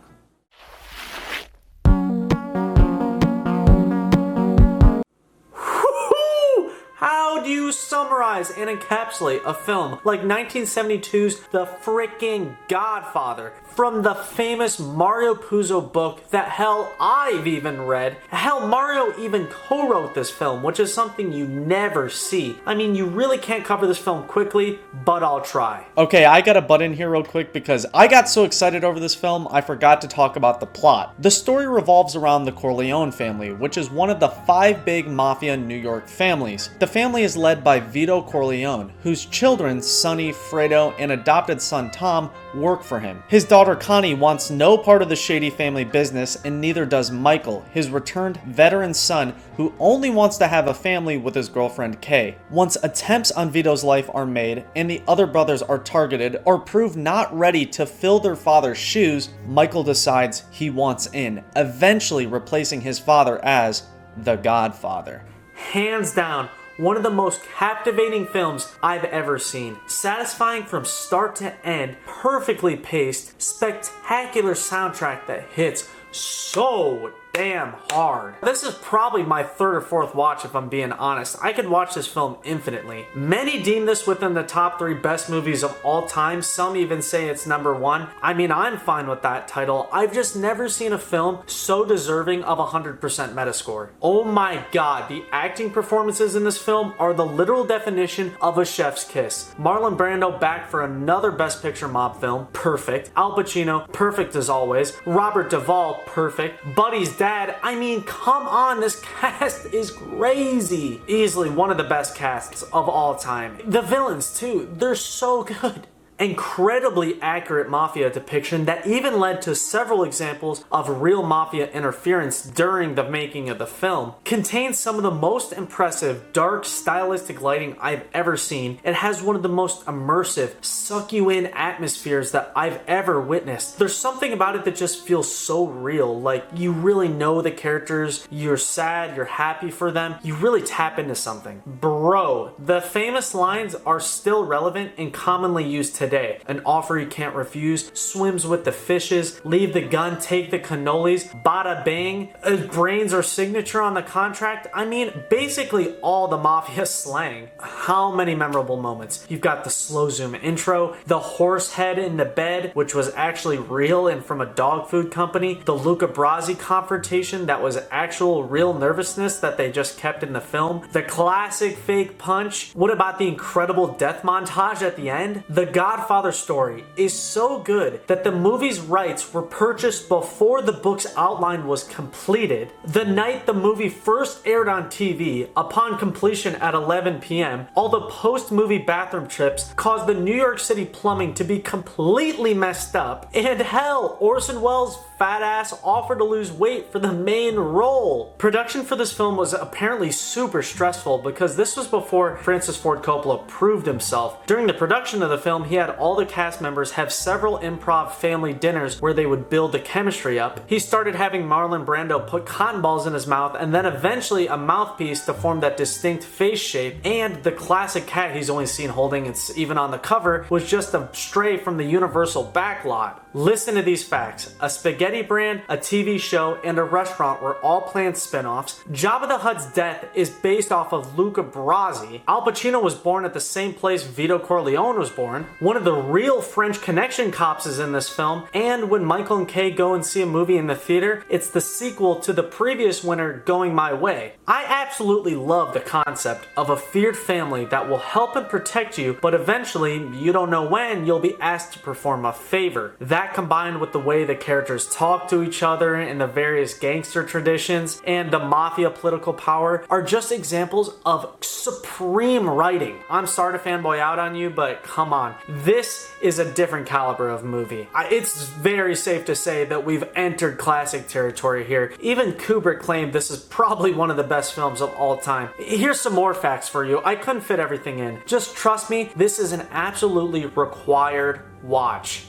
How do you summarize and encapsulate a film like 1972's The Frickin' Godfather? From the famous Mario Puzo book that hell I've even read. Hell, Mario even co-wrote this film, which is something you never see. I mean, you really can't cover this film quickly, but I'll try. Okay, I gotta butt in here real quick because I got so excited over this film, I forgot to talk about the plot. The story revolves around the Corleone family, which is one of the 5 big mafia New York families. The family is led by Vito Corleone, whose children, Sonny, Fredo, and adopted son Tom, work for him. His daughter Connie wants no part of the shady family business, and neither does Michael, his returned veteran son who only wants to have a family with his girlfriend Kay. Once attempts on Vito's life are made and the other brothers are targeted or prove not ready to fill their father's shoes, Michael decides he wants in, eventually replacing his father as the Godfather. Hands down, one of the most captivating films I've ever seen. Satisfying from start to end, perfectly paced, spectacular soundtrack that hits so damn hard. This is probably my 3rd or 4th watch if I'm being honest. I could watch this film infinitely. Many deem this within the top 3 best movies of all time. Some even say it's number 1. I mean, I'm fine with that title. I've just never seen a film so deserving of 100% Metascore. Oh my god, the acting performances in this film are the literal definition of a chef's kiss. Marlon Brando back for another Best Picture mob film, perfect. Al Pacino, perfect as always. Robert Duvall, perfect. Buddy's dad, I mean, come on, this cast is crazy. Easily one of the best casts of all time. The villains too, they're so good. Incredibly accurate mafia depiction that even led to several examples of real mafia interference during the making of the film. Contains some of the most impressive, dark, stylistic lighting I've ever seen. It has one of the most immersive, suck you in atmospheres that I've ever witnessed. There's something about it that just feels so real, like you really know the characters, you're sad, you're happy for them, you really tap into something. Bro, the famous lines are still relevant and commonly used today. An offer you can't refuse, swims with the fishes, leave the gun, take the cannolis, bada bang, brains or signature on the contract. I mean, basically all the mafia slang. How many memorable moments. You've got the slow zoom intro, the horse head in the bed, which was actually real and from a dog food company, the Luca Brasi confrontation that was actual real nervousness that they just kept in the film, the classic fake punch. What about the incredible death montage at the end? The Godfather story is so good that the movie's rights were purchased before the book's outline was completed. The night the movie first aired on TV, upon completion at 11 p.m., all the post-movie bathroom trips caused the New York City plumbing to be completely messed up. And hell, Orson Welles' fat ass offered to lose weight for the main role. Production for this film was apparently super stressful because this was before Francis Ford Coppola proved himself. During the production of the film, he had all the cast members have several improv family dinners where they would build the chemistry up. He started having Marlon Brando put cotton balls in his mouth and then eventually a mouthpiece to form that distinct face shape, and the classic cat he's only seen holding, it's even on the cover, was just a stray from the Universal backlot. Listen to these facts. A spaghetti spaghetti brand, a TV show, and a restaurant were all planned spin-offs. Jabba the Hutt's death is based off of Luca Brasi. Al Pacino was born at the same place Vito Corleone was born. One of the real French Connection cops is in this film, and when Michael and Kay go and see a movie in the theater, it's the sequel to the previous winner, Going My Way. I absolutely love the concept of a feared family that will help and protect you, but eventually, you don't know when, you'll be asked to perform a favor. That combined with the way the characters talk to each other and the various gangster traditions and the mafia political power are just examples of supreme writing. I'm sorry to fanboy out on you, but come on. This is a different caliber of movie. It's very safe to say that we've entered classic territory here. Even Kubrick claimed this is probably one of the best films of all time. Here's some more facts for you. I couldn't fit everything in. Just trust me, this is an absolutely required watch.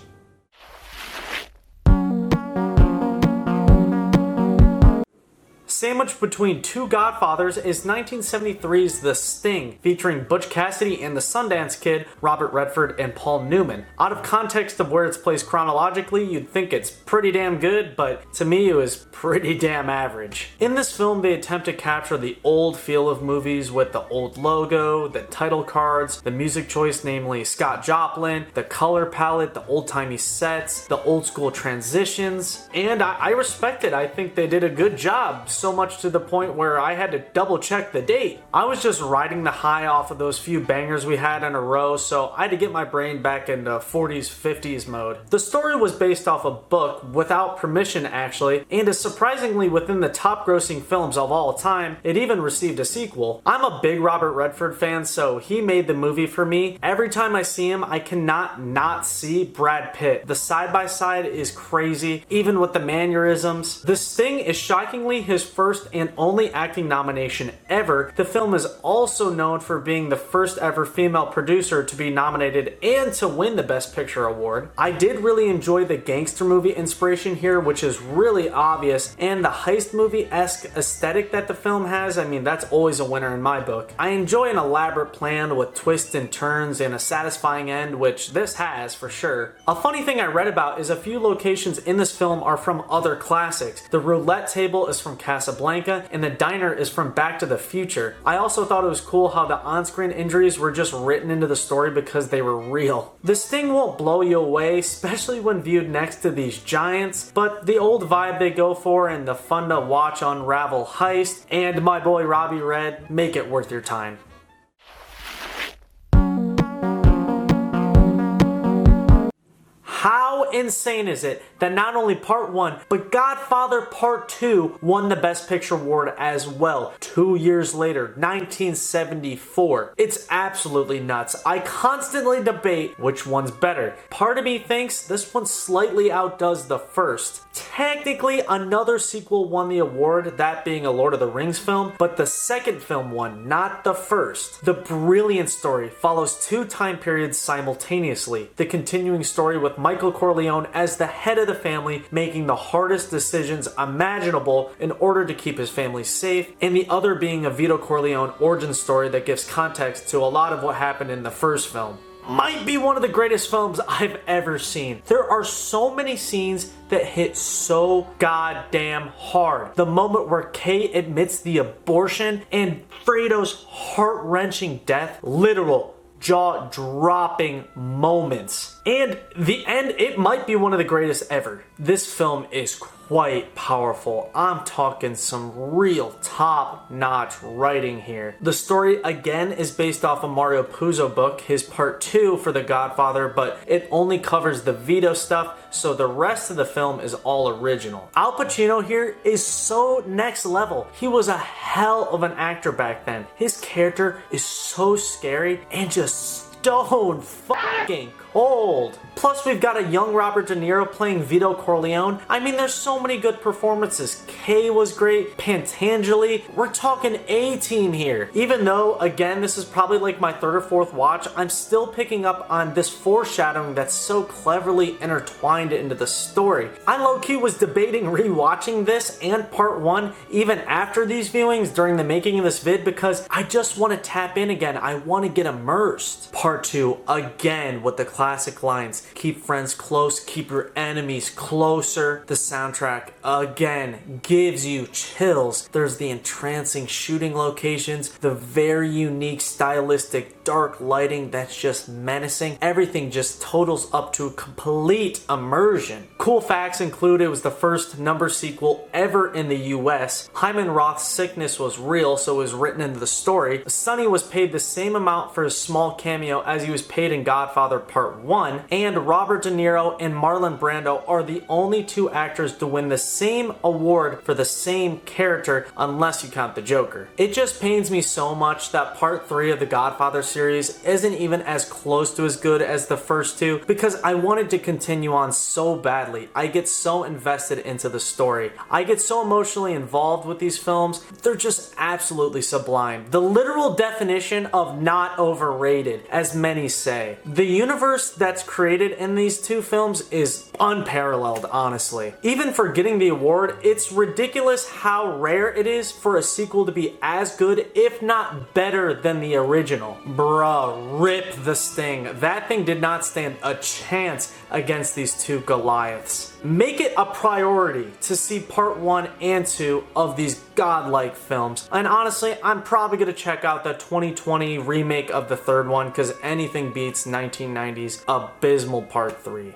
Sandwiched between two Godfathers is 1973's The Sting, featuring Butch Cassidy and the Sundance Kid, Robert Redford and Paul Newman. Out of context of where it's placed chronologically, you'd think it's pretty damn good, but to me it was pretty damn average. In this film, they attempt to capture the old feel of movies with the old logo, the title cards, the music choice, namely Scott Joplin, the color palette, the old-timey sets, the old-school transitions, and I respect it. I think they did a good job. So much to the point where I had to double check the date. I was just riding the high off of those few bangers we had in a row, so I had to get my brain back into 40s, 50s mode. The story was based off a book without permission actually, and is surprisingly within the top grossing films of all time. It even received a sequel. I'm a big Robert Redford fan, so he made the movie for me. Every time I see him, I cannot not see Brad Pitt. The side-by-side is crazy, even with the mannerisms. The Sting is shockingly his first and only acting nomination ever. The film is also known for being the first ever female producer to be nominated and to win the Best Picture award. I did really enjoy the gangster movie inspiration here, which is really obvious, and the heist movie-esque aesthetic that the film has. I mean, that's always a winner in my book. I enjoy an elaborate plan with twists and turns and a satisfying end, which this has for sure. A funny thing I read about is a few locations in this film are from other classics. The roulette table is from Casablanca, and the diner is from Back to the Future. I also thought it was cool how the on-screen injuries were just written into the story because they were real. The Sting won't blow you away, especially when viewed next to these giants, but the old vibe they go for and the fun to watch unravel heist, and my boy Robbie Red, make it worth your time. How insane is it that not only Part 1, but Godfather Part 2 won the Best Picture award as well, 2 years later, 1974. It's absolutely nuts. I constantly debate which one's better. Part of me thinks this one slightly outdoes the first. Technically, another sequel won the award, that being a Lord of the Rings film, but the second film won, not the first. The brilliant story follows two time periods simultaneously. The continuing story with Michael Corleone as the head of the family, making the hardest decisions imaginable in order to keep his family safe, and the other being a Vito Corleone origin story that gives context to a lot of what happened in the first film. Might be one of the greatest films I've ever seen. There are so many scenes that hit so goddamn hard. The moment where Kay admits the abortion and Fredo's heart-wrenching death, literal jaw-dropping moments. And the end, it might be one of the greatest ever. This film is quite powerful. I'm talking some real top-notch writing here. The story, again, is based off a Mario Puzo book, his part 2 for The Godfather, but it only covers the Vito stuff, so the rest of the film is all original. Al Pacino here is so next level. He was a hell of an actor back then. His character is so scary and just stone fucking cold. Plus, we've got a young Robert De Niro playing Vito Corleone. I mean, there's so many good performances. Kay was great. Pantangeli. We're talking A-team here. Even though, again, this is probably like my third or fourth watch, I'm still picking up on this foreshadowing that's so cleverly intertwined into the story. I low-key was debating rewatching this and part 1 even after these viewings during the making of this vid because I just want to tap in again. I want to get immersed. Part 2, again, with the classic lines. Keep friends close, keep your enemies closer. The soundtrack, again, gives you chills. There's the entrancing shooting locations, the very unique stylistic dark lighting that's just menacing. Everything just totals up to complete immersion. Cool facts include it was the first number sequel ever in the US. Hyman Roth's sickness was real, so it was written into the story. Sonny was paid the same amount for his small cameo as he was paid in Godfather Part 1, and Robert De Niro and Marlon Brando are the only two actors to win the same award for the same character, unless you count the Joker. It just pains me so much that Part 3 of the Godfather series isn't even as close to as good as the first two, because I wanted to continue on so badly. I get so invested into the story. I get so emotionally involved with these films. They're just absolutely sublime. The literal definition of not overrated, as many say. The universe that's created in these two films is unparalleled, honestly. Even for getting the award, it's ridiculous how rare it is for a sequel to be as good, if not better, than the original. Bruh, rip the Sting. That thing did not stand a chance against these two Goliaths. Make it a priority to see part 1 and 2 of these godlike films. And honestly, I'm probably going to check out the 2020 remake of the third one, because anything beats 1990's abysmal part 3.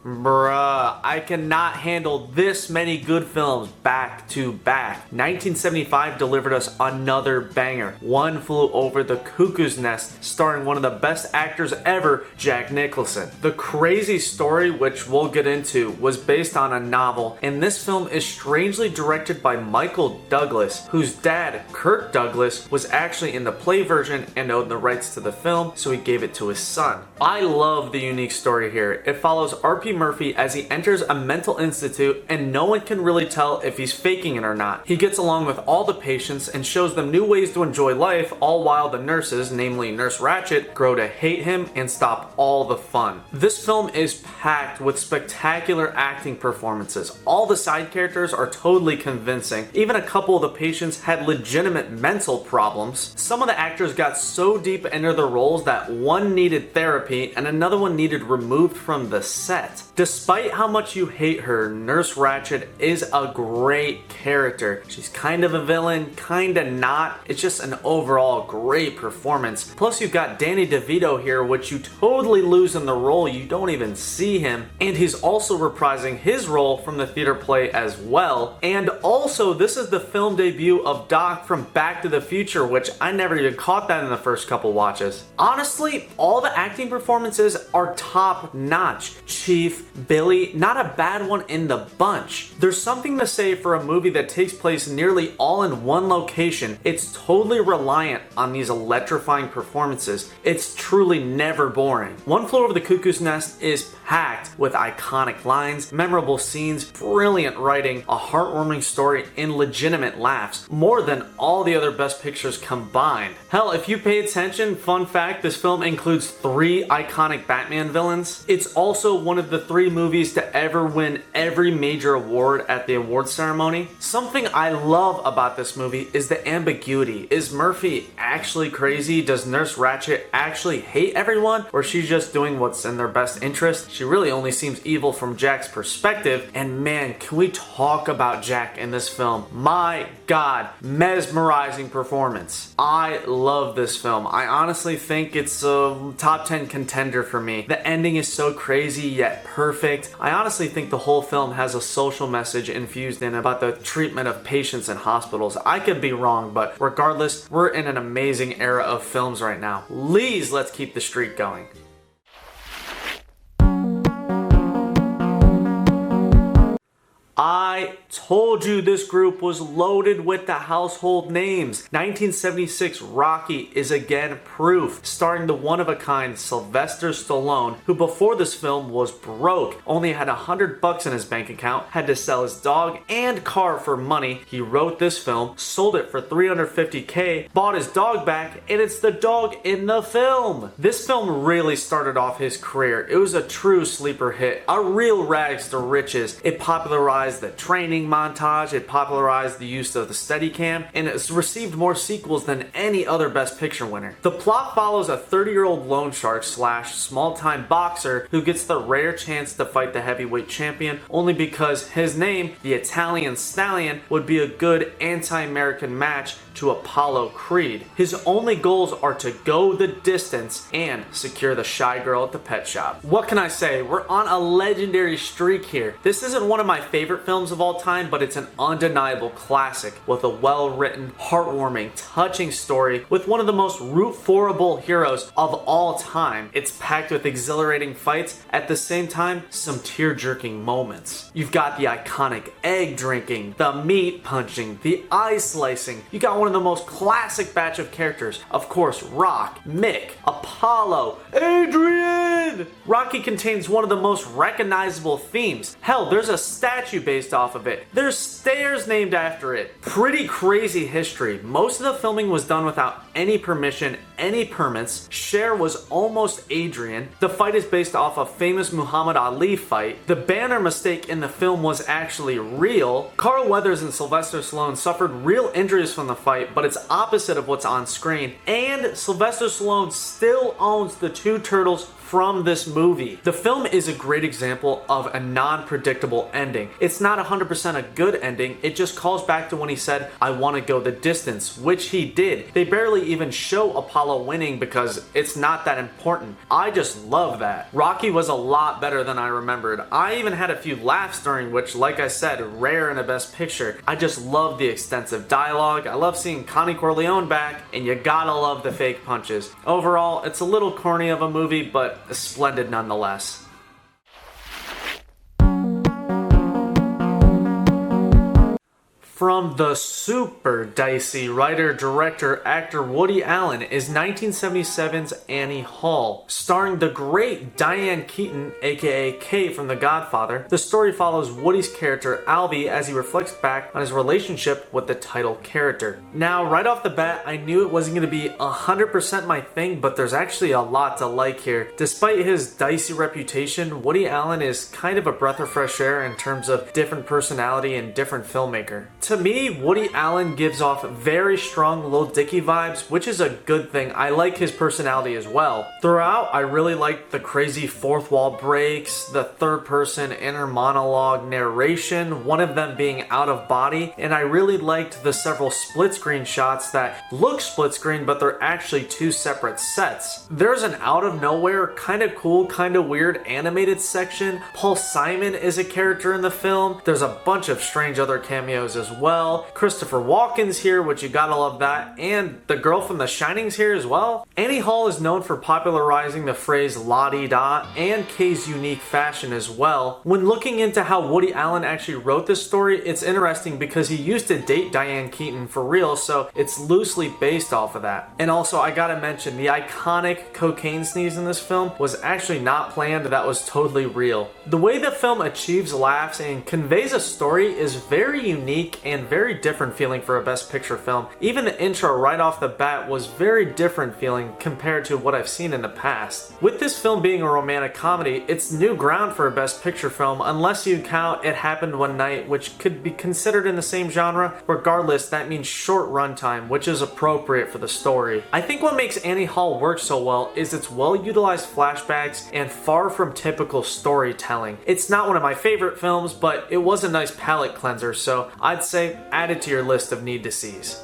Bruh, I cannot handle this many good films back to back. 1975 delivered us another banger, One Flew Over the Cuckoo's Nest, starring one of the best actors ever, Jack Nicholson. The crazy story, which we'll get into, was based on a novel, and this film is strangely directed by Michael Douglas, whose dad, Kirk Douglas, was actually in the play version and owned the rights to the film, so he gave it to his son. I love the unique story here. It follows R.P. Murphy as he enters a mental institute, and no one can really tell if he's faking it or not. He gets along with all the patients and shows them new ways to enjoy life, all while the nurses, namely Nurse Ratched, grow to hate him and stop all the fun. This film is packed with spectacular acting performances. All the side characters are totally convincing. Even a couple of the patients had legitimate mental problems. Some of the actors got so deep into their roles that one needed therapy and another one needed removed from the set. Despite how much you hate her, Nurse Ratched is a great character. She's kind of a villain, kind of not. It's just an overall great performance. Plus you've got Danny DeVito here, which you totally lose in the role. You don't even see him. And he's also reprising his role from the theater play as well. And also, this is the film debut of Doc from Back to the Future, which I never even caught that in the first couple watches. Honestly, all the acting performances are top notch. Chief, Billy, not a bad one in the bunch. There's something to say for a movie that takes place nearly all in one location. It's totally reliant on these electrifying performances. It's truly never boring. One Flew Over the Cuckoo's Nest is packed with iconic lines, memorable scenes, brilliant writing, a heartwarming story, and legitimate laughs, more than all the other Best Pictures combined. Hell, if you pay attention, fun fact, this film includes 3 iconic Batman villains. It's also one of the 3 movies to ever win every major award at the award ceremony. Something I love about this movie is the ambiguity. Is Murphy actually crazy? Does Nurse Ratched actually hate everyone? Or is she just doing what's in their best interest? She really only seems evil from Jack's perspective. And man, can we talk about Jack in this film? My God, mesmerizing performance. I love this film. I honestly think it's a top 10 contender for me. The ending is so crazy yet perfect. I honestly think the whole film has a social message infused in about the treatment of patients in hospitals. I could be wrong, but regardless, we're in an amazing era of films right now. Please, let's keep the streak going. I told you this group was loaded with the household names. 1976 Rocky is again proof, starring the one-of-a-kind Sylvester Stallone, who before this film was broke, only had $100 in his bank account, had to sell his dog and car for money. He wrote this film, sold it for $350K, bought his dog back, and it's the dog in the film. This film really started off his career. It was a true sleeper hit, a real rags to riches. It popularized the training montage, it popularized the use of the Steadicam, and it's received more sequels than any other Best Picture winner. The plot follows a 30-year-old loan shark slash small-time boxer who gets the rare chance to fight the heavyweight champion only because his name, the Italian Stallion, would be a good anti-American match to Apollo Creed. His only goals are to go the distance and secure the shy girl at the pet shop. What can I say? We're on a legendary streak here. This isn't one of my favorite films of all time, but it's an undeniable classic with a well-written, heartwarming, touching story with one of the most root-forable heroes of all time. It's packed with exhilarating fights, at the same time, some tear-jerking moments. You've got the iconic egg drinking, the meat punching, the eye slicing. You got one of the most classic batch of characters. Of course, Rock, Mick, Apollo, Adrian! Rocky contains one of the most recognizable themes. Hell, there's a statue based off of it. There's stairs named after it. Pretty crazy history. Most of the filming was done without any permission, any permits. Cher was almost Adrian. The fight is based off a famous Muhammad Ali fight. The banner mistake in the film was actually real. Carl Weathers and Sylvester Stallone suffered real injuries from the fight, but it's opposite of what's on screen. And Sylvester Stallone still owns the two turtles from this movie. The film is a great example of a non-predictable ending. It's not 100% a good ending, it just calls back to when he said, I want to go the distance, which he did. They barely even show Apollo winning because it's not that important. I just love that. Rocky was a lot better than I remembered. I even had a few laughs during, which, like I said, rare in a Best Picture. I just love the extensive dialogue, I love seeing Connie Corleone back, and you gotta love the fake punches. Overall, it's a little corny of a movie, but splendid nonetheless. From the super dicey writer, director, actor Woody Allen is 1977's Annie Hall. Starring the great Diane Keaton, aka Kay from The Godfather, the story follows Woody's character Alvy as he reflects back on his relationship with the title character. Now, right off the bat, I knew it wasn't going to be 100% my thing, but there's actually a lot to like here. Despite his dicey reputation, Woody Allen is kind of a breath of fresh air in terms of different personality and different filmmaker. To me, Woody Allen gives off very strong Lil Dicky vibes, which is a good thing. I like his personality as well. Throughout, I really liked the crazy fourth wall breaks, the third person inner monologue narration, one of them being out of body, and I really liked the several split screen shots that look split screen, but they're actually two separate sets. There's an out of nowhere, kind of cool, kind of weird animated section. Paul Simon is a character in the film. There's a bunch of strange other cameos as well. Christopher Walken's here, which you gotta love that, and the girl from The Shining's here as well. Annie Hall is known for popularizing the phrase la-di-da and Kay's unique fashion as well. When looking into how Woody Allen actually wrote this story, it's interesting because he used to date Diane Keaton for real, so it's loosely based off of that. And also, I gotta mention, the iconic cocaine sneeze in this film was actually not planned, that was totally real. The way the film achieves laughs and conveys a story is very unique and very different feeling for a Best Picture film. Even the intro right off the bat was very different feeling compared to what I've seen in the past. With this film being a romantic comedy, it's new ground for a Best Picture film unless you count It Happened One Night, which could be considered in the same genre. Regardless, that means short runtime, which is appropriate for the story. I think what makes Annie Hall work so well is its well-utilized flashbacks and far from typical storytelling. It's not one of my favorite films, but it was a nice palate cleanser, so I'd say add it to your list of need-to-sees.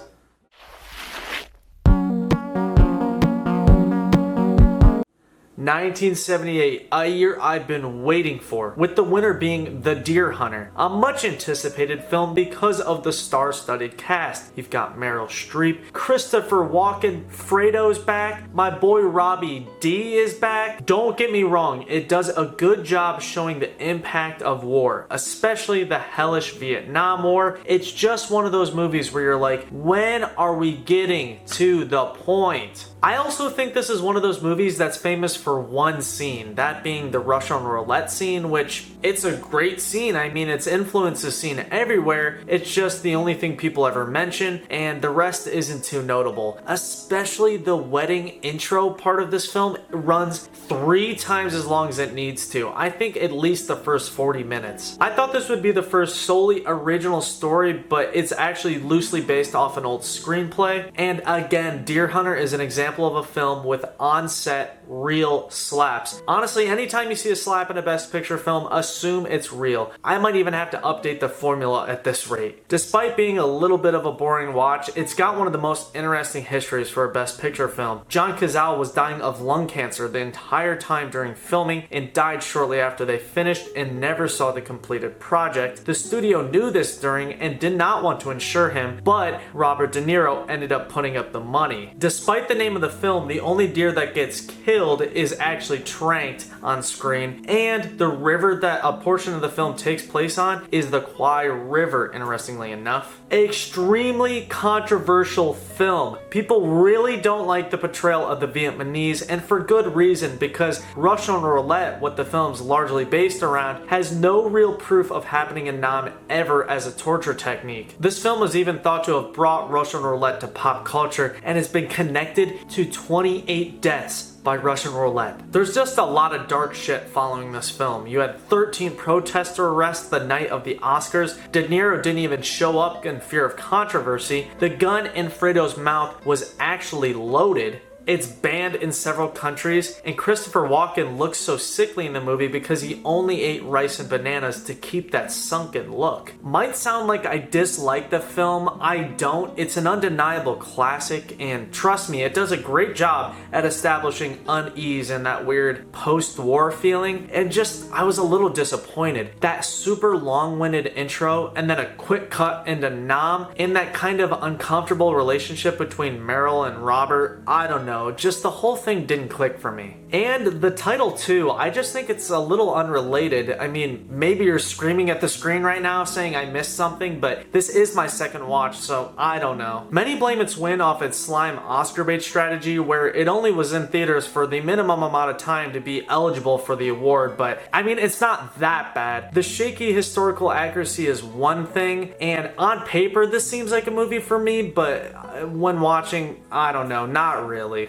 1978, a year I've been waiting for, with the winner being The Deer Hunter, a much anticipated film because of the star-studded cast. You've got Meryl Streep, Christopher Walken, Fredo's back, my boy Robbie D is back. Don't get me wrong, it does a good job showing the impact of war, especially the hellish Vietnam War. It's just one of those movies where you're like, when are we getting to the point? I also think this is one of those movies that's famous for for one scene, that being the Russian roulette scene, which it's a great scene. I mean, its influence is seen everywhere. It's just the only thing people ever mention, and the rest isn't too notable. Especially the wedding intro part of this film runs 3 times as long as it needs to. I think at least the first 40 minutes. I thought this would be the first solely original story, but it's actually loosely based off an old screenplay. And again, Deer Hunter is an example of a film with on-set real slaps. Honestly, anytime you see a slap in a Best Picture film, assume it's real. I might even have to update the formula at this rate. Despite being a little bit of a boring watch, it's got one of the most interesting histories for a Best Picture film. John Cazale was dying of lung cancer the entire time during filming and died shortly after they finished and never saw the completed project. The studio knew this during and did not want to insure him, but Robert De Niro ended up putting up the money. Despite the name of the film, the only deer that gets killed is actually tranked on screen, and the river that a portion of the film takes place on is the Kwai River, interestingly enough. Extremely controversial film. People really don't like the portrayal of the Vietnamese, and for good reason, because Russian roulette, what the film's largely based around, has no real proof of happening in Nam ever as a torture technique. This film was even thought to have brought Russian roulette to pop culture and has been connected to 28 deaths by Russian roulette. There's just a lot of dark shit following this film. You had 13 protester arrests the night of the Oscars. De Niro didn't even show up in fear of controversy. The gun in Fredo's mouth was actually loaded. It's banned in several countries, and Christopher Walken looks so sickly in the movie because he only ate rice and bananas to keep that sunken look. Might sound like I dislike the film. I don't. It's an undeniable classic, and trust me, it does a great job at establishing unease and that weird post-war feeling, and just, I was a little disappointed. That super long-winded intro, and then a quick cut into Nam, and that kind of uncomfortable relationship between Meryl and Robert, I don't know. Just the whole thing didn't click for me. And the title too, I just think it's a little unrelated. I mean, maybe you're screaming at the screen right now saying I missed something, but this is my second watch, so I don't know. Many blame its win off its slime Oscar bait strategy, where it only was in theaters for the minimum amount of time to be eligible for the award, but I mean, it's not that bad. The shaky historical accuracy is one thing, and on paper this seems like a movie for me, but when watching, I don't know, not really.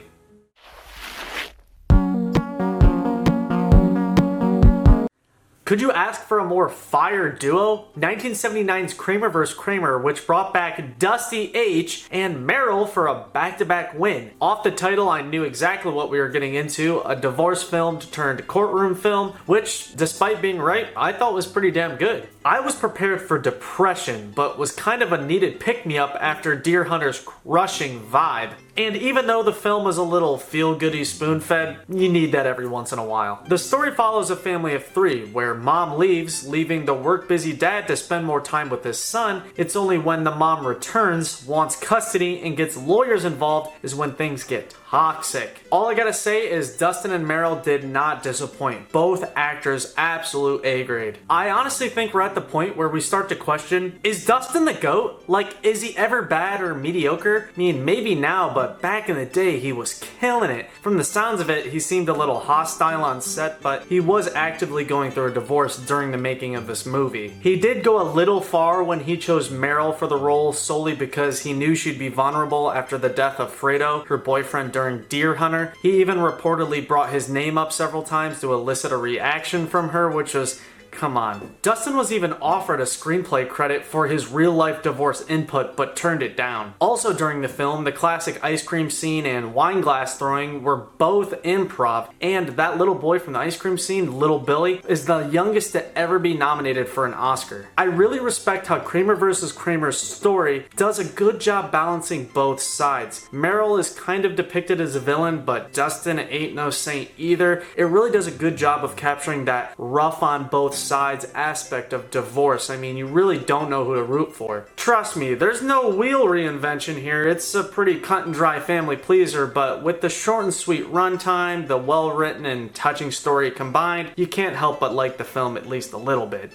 Could you ask for a more fire duo? 1979's Kramer vs. Kramer, which brought back Dusty H and Meryl for a back-to-back win. Off the title, I knew exactly what we were getting into, a divorce film turned courtroom film, which, despite being right, I thought was pretty damn good. I was prepared for depression, but was kind of a needed pick-me-up after Deer Hunter's crushing vibe. And even though the film was a little feel-goody spoon-fed, you need that every once in a while. The story follows a family of 3, where mom leaves, leaving the work-busy dad to spend more time with his son. It's only when the mom returns, wants custody, and gets lawyers involved is when things get toxic. All I gotta say is Dustin and Meryl did not disappoint. Both actors absolute A grade. I honestly think we're at the point where we start to question, is Dustin the GOAT? Like, is he ever bad or mediocre? I mean, maybe now, but back in the day, he was killing it. From the sounds of it, he seemed a little hostile on set, but he was actively going through a divorce during the making of this movie. He did go a little far when he chose Meryl for the role solely because he knew she'd be vulnerable after the death of Fredo, her boyfriend during Deer Hunter. He even reportedly brought his name up several times to elicit a reaction from her, which was, come on. Dustin was even offered a screenplay credit for his real-life divorce input, but turned it down. Also during the film, the classic ice cream scene and wine glass throwing were both improv, and that little boy from the ice cream scene, Little Billy, is the youngest to ever be nominated for an Oscar. I really respect how Kramer vs. Kramer's story does a good job balancing both sides. Meryl is kind of depicted as a villain, but Dustin ain't no saint either. It really does a good job of capturing that rough on both sides aspect of divorce. I mean, you really don't know who to root for. Trust me, there's no wheel reinvention here. It's a pretty cut and dry family pleaser, but with the short and sweet runtime, the well-written and touching story combined, you can't help but like the film at least a little bit.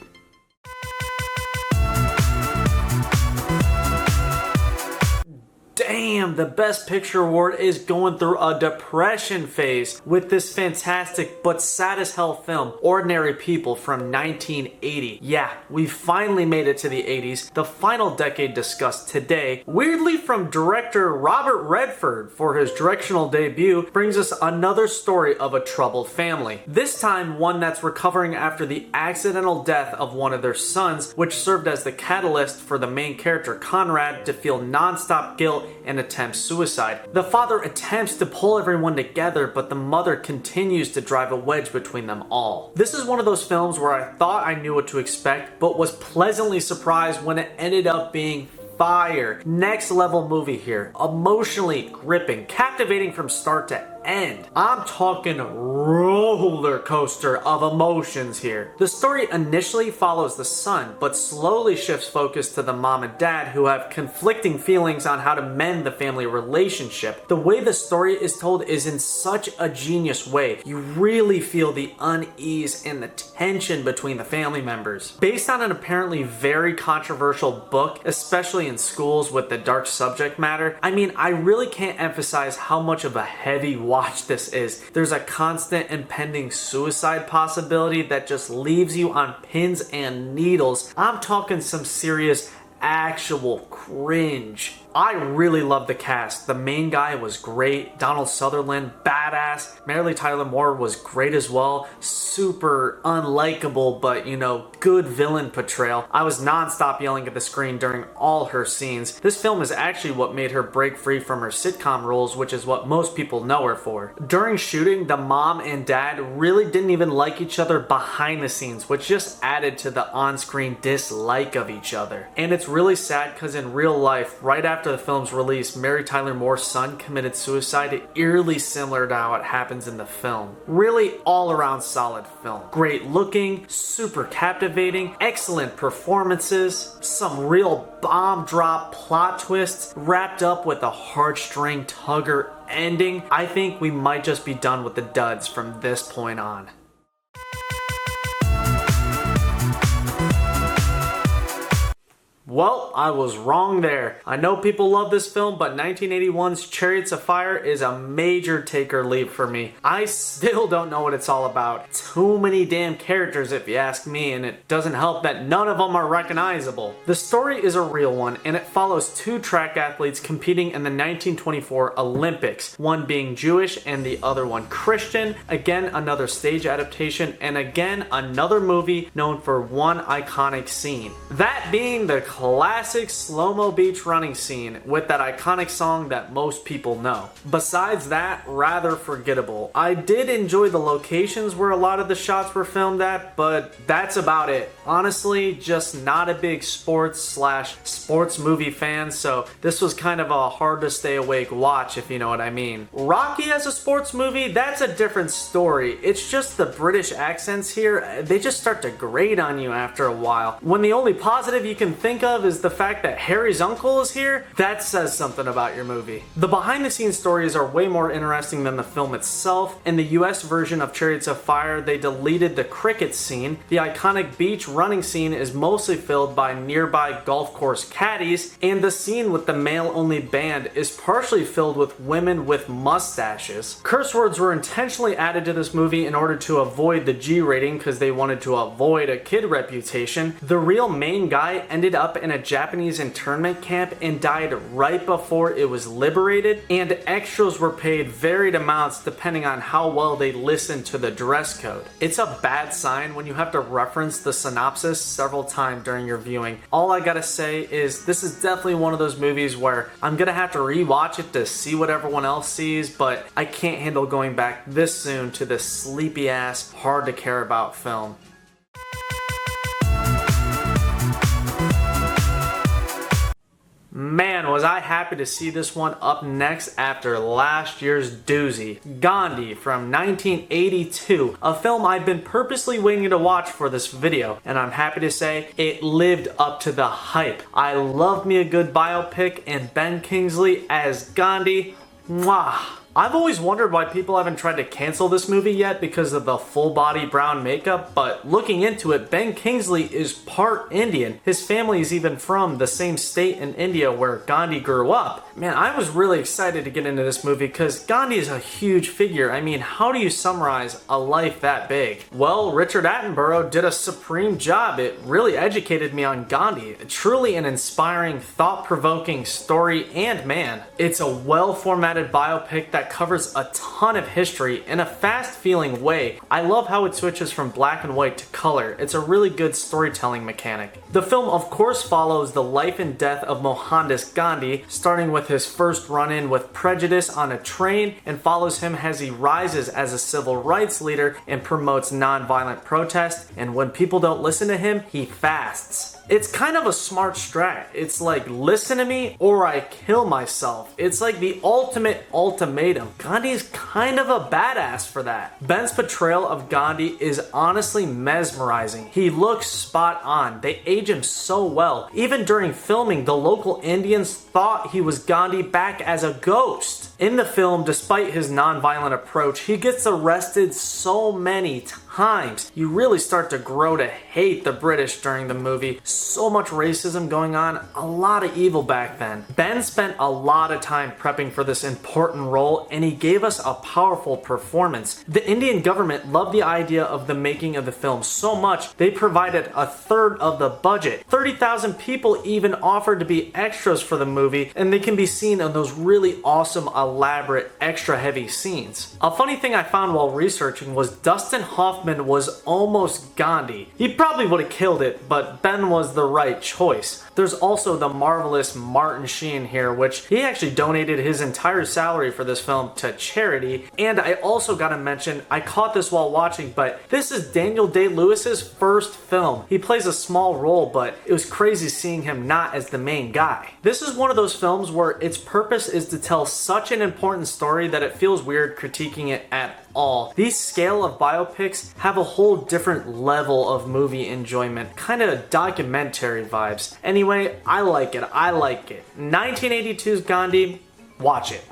Damn! damn, the Best Picture award is going through a depression phase with this fantastic but sad as hell film, Ordinary People from 1980. Yeah, we finally made it to the 80s, the final decade discussed today. Weirdly, from director Robert Redford for his directional debut, brings us another story of a troubled family. This time, one that's recovering after the accidental death of one of their sons, which served as the catalyst for the main character Conrad to feel non-stop guilt and attempt suicide. The father attempts to pull everyone together, but the mother continues to drive a wedge between them all. This is one of those films where I thought I knew what to expect, but was pleasantly surprised when it ended up being fire. Next level movie here. Emotionally gripping, captivating from start to end. I'm talking roller coaster of emotions here. The story initially follows the son, but slowly shifts focus to the mom and dad, who have conflicting feelings on how to mend the family relationship. The way the story is told is in such a genius way. You really feel the unease and the tension between the family members. Based on an apparently very controversial book, especially in schools with the dark subject matter, I mean, I really can't emphasize how much of a heavy watch this is. There's a constant impending suicide possibility that just leaves you on pins and needles. I'm talking some serious actual cringe. I really love the cast. The main guy was great. Donald Sutherland, badass. Mary Tyler Moore was great as well. Super unlikable, but you know, good villain portrayal. I was non-stop yelling at the screen during all her scenes. This film is actually what made her break free from her sitcom roles, which is what most people know her for. During shooting, the mom and dad really didn't even like each other behind the scenes, which just added to the on-screen dislike of each other. And it's really sad because in real life, right after the film's release, Mary Tyler Moore's son committed suicide, eerily similar to how it happens in the film. Really all around solid film. Great looking, super captivating, excellent performances, some real bomb drop plot twists wrapped up with a heartstring tugger ending. I think we might just be done with the duds from this point on. Well, I was wrong there. I know people love this film, but 1981's Chariots of Fire is a major take or leave for me. I still don't know what it's all about. Too many damn characters if you ask me, and it doesn't help that none of them are recognizable. The story is a real one, and it follows two track athletes competing in the 1924 Olympics, one being Jewish and the other one Christian. Again, another stage adaptation, and again, another movie known for one iconic scene. That being the classic slow-mo beach running scene with that iconic song that most people know. Besides that, rather forgettable. I did enjoy the locations where a lot of the shots were filmed at, but that's about it. Honestly, just not a big sports movie fan, so this was kind of a hard to stay awake watch, if you know what I mean. Rocky as a sports movie, that's a different story. It's just the British accents here, they just start to grate on you after a while. When the only positive you can think of is the fact that Harry's uncle is here, that says something about your movie. The behind the scenes stories are way more interesting than the film itself. In the US version of Chariots of Fire, they deleted the cricket scene. The iconic beach running scene is mostly filled by nearby golf course caddies, and the scene with the male only band is partially filled with women with mustaches. Curse words were intentionally added to this movie in order to avoid the G rating because they wanted to avoid a kid reputation. The real main guy ended up in a Japanese internment camp and died right before it was liberated, and extras were paid varied amounts depending on how well they listened to the dress code. It's a bad sign when you have to reference the synopsis several times during your viewing. All I gotta say is this is definitely one of those movies where I'm gonna have to rewatch it to see what everyone else sees, but I can't handle going back this soon to this sleepy ass, hard to care about film. Man, was I happy to see this one up next after last year's doozy. Gandhi from 1982, a film I've been purposely waiting to watch for this video, and I'm happy to say it lived up to the hype. I love me a good biopic, and Ben Kingsley as Gandhi, mwah! I've always wondered why people haven't tried to cancel this movie yet because of the full body brown makeup, but looking into it, Ben Kingsley is part Indian. His family is even from the same state in India where Gandhi grew up. Man, I was really excited to get into this movie because Gandhi is a huge figure. I mean, how do you summarize a life that big? Well, Richard Attenborough did a supreme job. It really educated me on Gandhi. Truly an inspiring, thought-provoking story, and man, it's a well-formatted biopic that covers a ton of history in a fast-feeling way. I love how it switches from black and white to color. It's a really good storytelling mechanic. The film, of course, follows the life and death of Mohandas Gandhi, starting with his first run-in with prejudice on a train, and follows him as he rises as a civil rights leader and promotes non-violent protest, and when people don't listen to him, he fasts. It's kind of a smart strat. It's like, listen to me or I kill myself. It's like the ultimate ultimatum. Gandhi is kind of a badass for that. Ben's portrayal of Gandhi is honestly mesmerizing. He looks spot on. They age him so well. Even during filming, the local Indians thought he was Gandhi back as a ghost. In the film, despite his non-violent approach, he gets arrested so many times. You really start to grow to hate the British during the movie. So much racism going on, a lot of evil back then. Ben spent a lot of time prepping for this important role, and he gave us a powerful performance. The Indian government loved the idea of the making of the film so much, they provided a third of the budget. 30,000 people even offered to be extras for the movie, and they can be seen in those really awesome, elaborate, extra heavy scenes. A funny thing I found while researching was Dustin Hoffman was almost Gandhi. He probably would have killed it, but Ben was the right choice. There's also the marvelous Martin Sheen here, which he actually donated his entire salary for this film to charity. And I also gotta mention, I caught this while watching, but this is Daniel Day-Lewis's first film. He plays a small role, but it was crazy seeing him not as the main guy. This is one of those films where its purpose is to tell such an important story that it feels weird critiquing it at all. These scale of biopics have a whole different level of movie enjoyment, kind of documentary vibes. Anyway, I like it. 1982's Gandhi, watch it.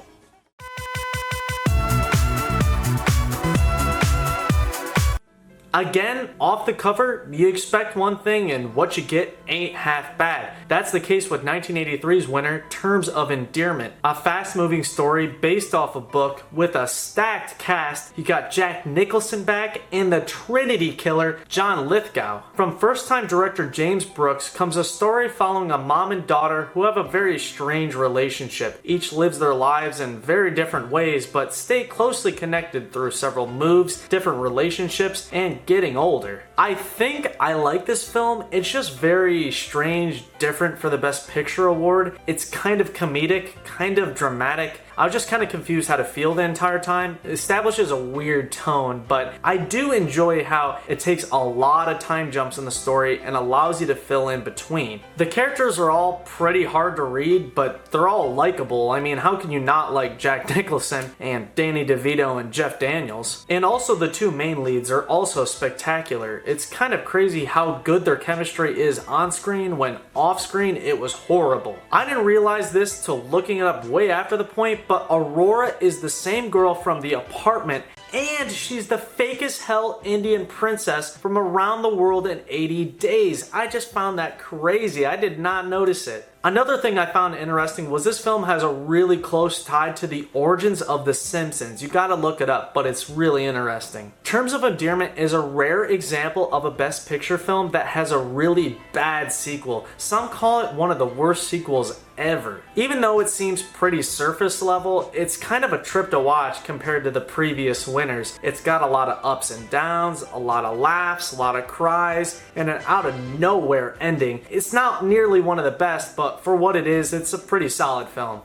Again, off the cover, you expect one thing and what you get ain't half bad. That's the case with 1983's winner, Terms of Endearment. A fast-moving story based off a book with a stacked cast. You got Jack Nicholson back and the Trinity Killer, John Lithgow. From first-time director James Brooks comes a story following a mom and daughter who have a very strange relationship. Each lives their lives in very different ways, but stay closely connected through several moves, different relationships, and getting older. I think I like this film. It's just very strange, different for the Best Picture award. It's kind of comedic, kind of dramatic. I was just kind of confused how to feel the entire time. It establishes a weird tone, but I do enjoy how it takes a lot of time jumps in the story and allows you to fill in between. The characters are all pretty hard to read, but they're all likable. I mean, how can you not like Jack Nicholson and Danny DeVito and Jeff Daniels? And also the two main leads are also spectacular. It's kind of crazy how good their chemistry is on screen when off screen it was horrible. I didn't realize this till looking it up way after the point, but Aurora is the same girl from The Apartment, and she's the fake as hell Indian princess from Around the World in 80 Days. I just found that crazy. I did not notice it. Another thing I found interesting was this film has a really close tie to the origins of The Simpsons. You gotta look it up, but it's really interesting. Terms of Endearment is a rare example of a Best Picture film that has a really bad sequel. Some call it one of the worst sequels ever. Even though it seems pretty surface level, it's kind of a trip to watch compared to the previous winners. It's got a lot of ups and downs, a lot of laughs, a lot of cries, and an out of nowhere ending. It's not nearly one of the best, but for what it is, it's a pretty solid film.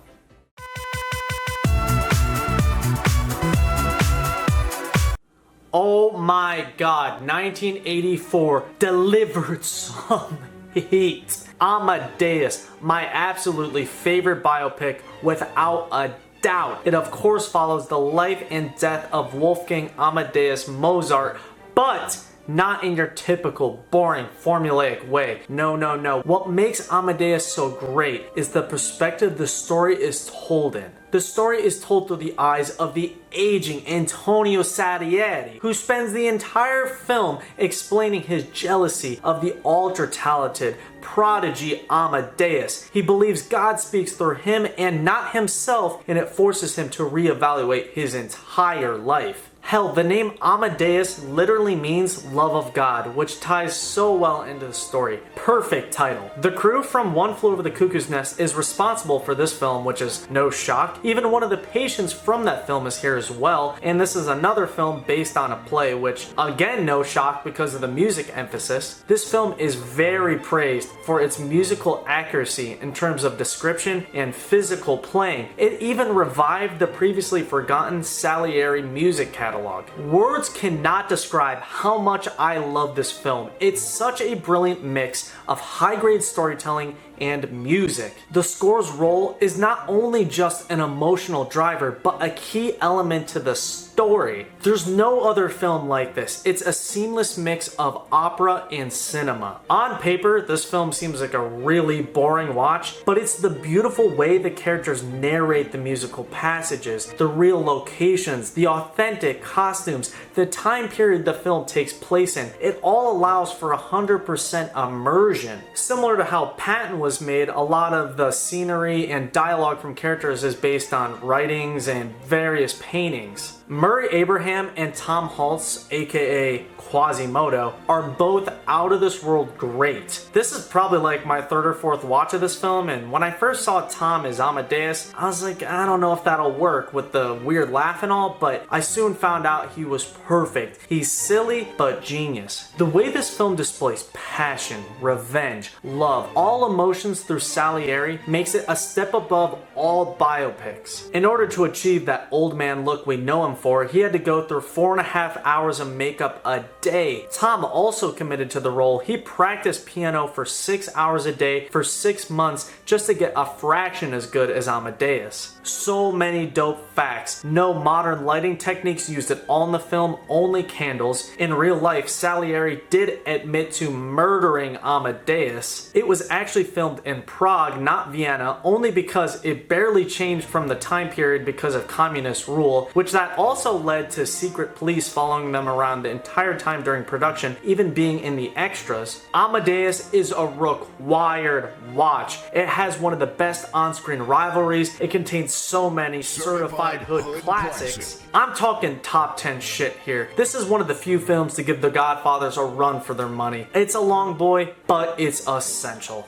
Oh my god, 1984 delivered some heat. Amadeus, my absolutely favorite biopic without a doubt. It of course follows the life and death of Wolfgang Amadeus Mozart, but not in your typical, boring, formulaic way. No, no, no. What makes Amadeus so great is the perspective the story is told in. The story is told through the eyes of the aging Antonio Salieri, who spends the entire film explaining his jealousy of the ultra-talented prodigy Amadeus. He believes God speaks through him and not himself, and it forces him to reevaluate his entire life. Hell, the name Amadeus literally means love of God, which ties so well into the story. Perfect title. The crew from One Flew Over the Cuckoo's Nest is responsible for this film, which is no shock. Even one of the patients from that film is here as well, and this is another film based on a play, which again, no shock because of the music emphasis. This film is very praised for its musical accuracy in terms of description and physical playing. It even revived the previously forgotten Salieri music catalog. Words cannot describe how much I love this film. It's such a brilliant mix of high-grade storytelling and music. The score's role is not only just an emotional driver, but a key element to the story. There's no other film like this. It's a seamless mix of opera and cinema. On paper, this film seems like a really boring watch, but it's the beautiful way the characters narrate the musical passages, the real locations, the authentic costumes, the time period the film takes place in. It all allows for 100% immersion. Similar to how Patton was made, a lot of the scenery and dialogue from characters is based on writings and various paintings. Murray Abraham and Tom Hulce, aka Quasimodo, are both out of this world great. This is probably like my third or fourth watch of this film, and when I first saw Tom as Amadeus, I was like, I don't know if that'll work with the weird laugh and all, but I soon found out he was perfect. He's silly, but genius. The way this film displays passion, revenge, love, all emotions through Salieri makes it a step above all biopics. In order to achieve that old man look we know him for, he had to go through 4.5 hours of makeup a day. Tom also committed to the role. He practiced piano for 6 hours a day for 6 months just to get a fraction as good as Amadeus. So many dope facts. No modern lighting techniques used at all in the film, only candles. In real life, Salieri did admit to murdering Amadeus. It was actually filmed in Prague, not Vienna, only because it barely changed from the time period because of communist rule, which that also led to secret police following them around the entire time during production, even being in the extras. Amadeus is a required watch. It has one of the best on-screen rivalries. It contains so many certified hood classics. I'm talking top 10 shit here. This is one of the few films to give the Godfathers a run for their money. It's a long boy, but it's essential.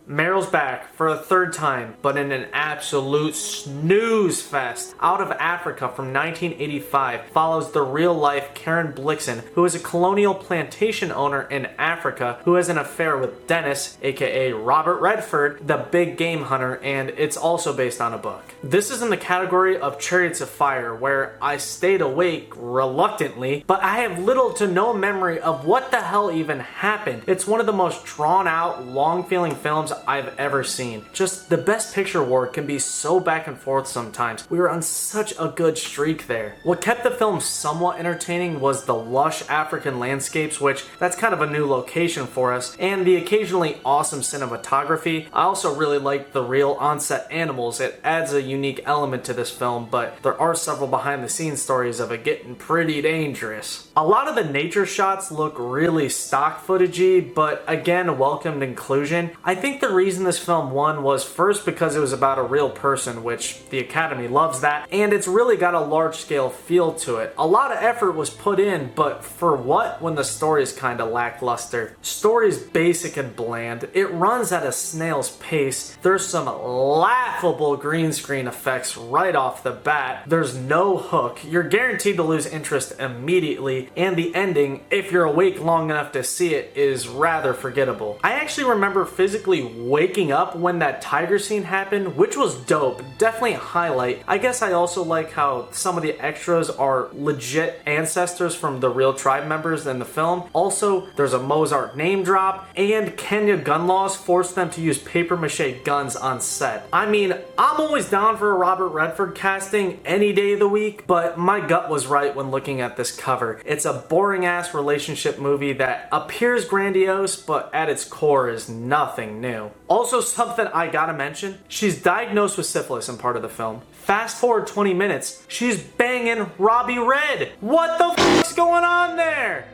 Meryl's back for a third time, but in an absolute snooze fest. Out of Africa from 1985 follows the real-life Karen Blixen, who is a colonial plantation owner in Africa who has an affair with Dennis, aka Robert Redford, the big game hunter, and it's also based on a book. This is in the category of Chariots of Fire, where I stayed awake reluctantly, but I have little to no memory of what the hell even happened. It's one of the most drawn-out, long-feeling films I've ever seen. Just the Best Picture award can be so back and forth sometimes. We were on such a good streak there. What kept the film somewhat entertaining was the lush African landscapes, which that's kind of a new location for us, and the occasionally awesome cinematography. I also really liked the real on-set animals. It adds a unique element to this film, but there are several behind the scenes stories of it getting pretty dangerous. A lot of the nature shots look really stock footagey, but again, welcomed inclusion. I think the reason this film won was first because it was about a real person, which the Academy loves that, and it's really got a large-scale feel to it. A lot of effort was put in, but for what when the story's kinda lackluster? Story's basic and bland. It runs at a snail's pace. There's some laughable green screen effects right off the bat. There's no hook. You're guaranteed to lose interest immediately, and the ending, if you're awake long enough to see it, is rather forgettable. I actually remember physically waking waking up when that tiger scene happened, which was dope, definitely a highlight. I guess I also like how some of the extras are legit ancestors from the real tribe members in the film. Also, there's a Mozart name drop, and Kenya gun laws force them to use paper mache guns on set. I mean, I'm always down for a Robert Redford casting any day of the week, but my gut was right when looking at this cover. It's a boring ass relationship movie that appears grandiose, but at its core is nothing new. Also, something I gotta mention, she's diagnosed with syphilis in part of the film. Fast forward 20 minutes, she's banging Robbie Red. What the fuck's going on there?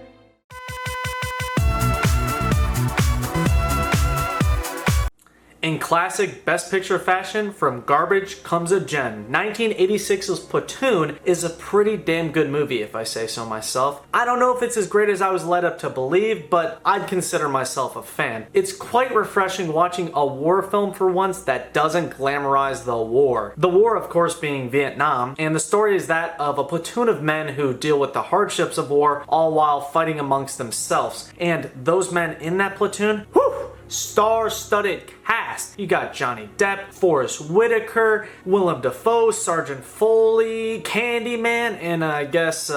In classic Best Picture fashion, from garbage comes a gem. 1986's Platoon is a pretty damn good movie, if I say so myself. I don't know if it's as great as I was led up to believe, but I'd consider myself a fan. It's quite refreshing watching a war film for once that doesn't glamorize the war. The war, of course, being Vietnam, and the story is that of a platoon of men who deal with the hardships of war, all while fighting amongst themselves. And those men in that platoon, whew, star-studded cast. You got Johnny Depp, Forrest Whitaker, Willem Dafoe, Sergeant Foley, Candyman, and I guess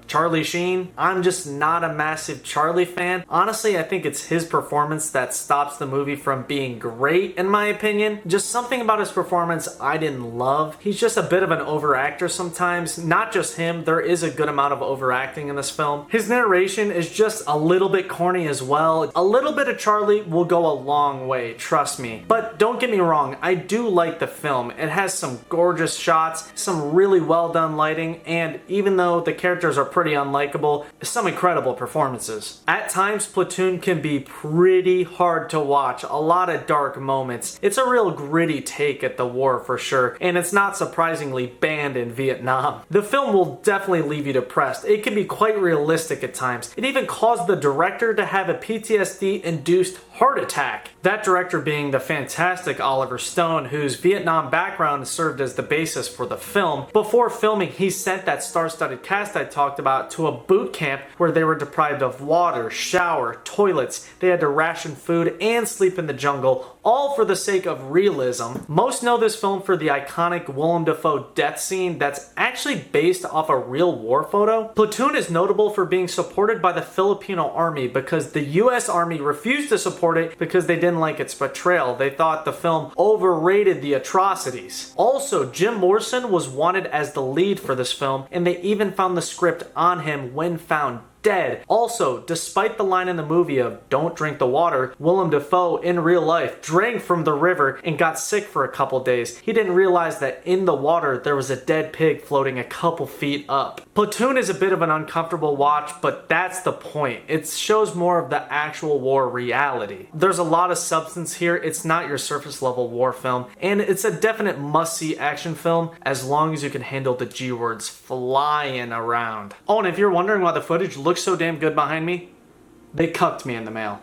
Charlie Sheen. I'm just not a massive Charlie fan. Honestly, I think it's his performance that stops the movie from being great, in my opinion. Just something about his performance I didn't love. He's just a bit of an overactor sometimes. Not just him, there is a good amount of overacting in this film. His narration is just a little bit corny as well. A little bit of Charlie will go a long way, trust me. But don't get me wrong, I do like the film. It has some gorgeous shots, some really well done lighting, and even though the characters are pretty unlikable, some incredible performances. At times, Platoon can be pretty hard to watch, a lot of dark moments. It's a real gritty take at the war for sure, and it's not surprisingly banned in Vietnam. The film will definitely leave you depressed. It can be quite realistic at times. It even caused the director to have a PTSD-induced heart attack. That director being the fantastic Oliver Stone, whose Vietnam background served as the basis for the film. Before filming, he sent that star-studded cast I talked about to a boot camp where they were deprived of water, shower, toilets. They had to ration food and sleep in the jungle, all for the sake of realism. Most know this film for the iconic Willem Dafoe death scene that's actually based off a real war photo. Platoon is notable for being supported by the Filipino army because the US Army refused to support it because they didn't like its portrayal. They thought the film overrated the atrocities. Also, Jim Morrison was wanted as the lead for this film, and they even found the script on him when found dead. Also, despite the line in the movie of "don't drink the water," Willem Dafoe in real life drank from the river and got sick for a couple days. He didn't realize that in the water there was a dead pig floating a couple feet up. Platoon is a bit of an uncomfortable watch, but that's the point. It shows more of the actual war reality. There's a lot of substance here. It's not your surface level war film, and it's a definite must-see action film as long as you can handle the G words flying around. Oh, and if you're wondering why the footage looks so damn good behind me, they cucked me in the mail.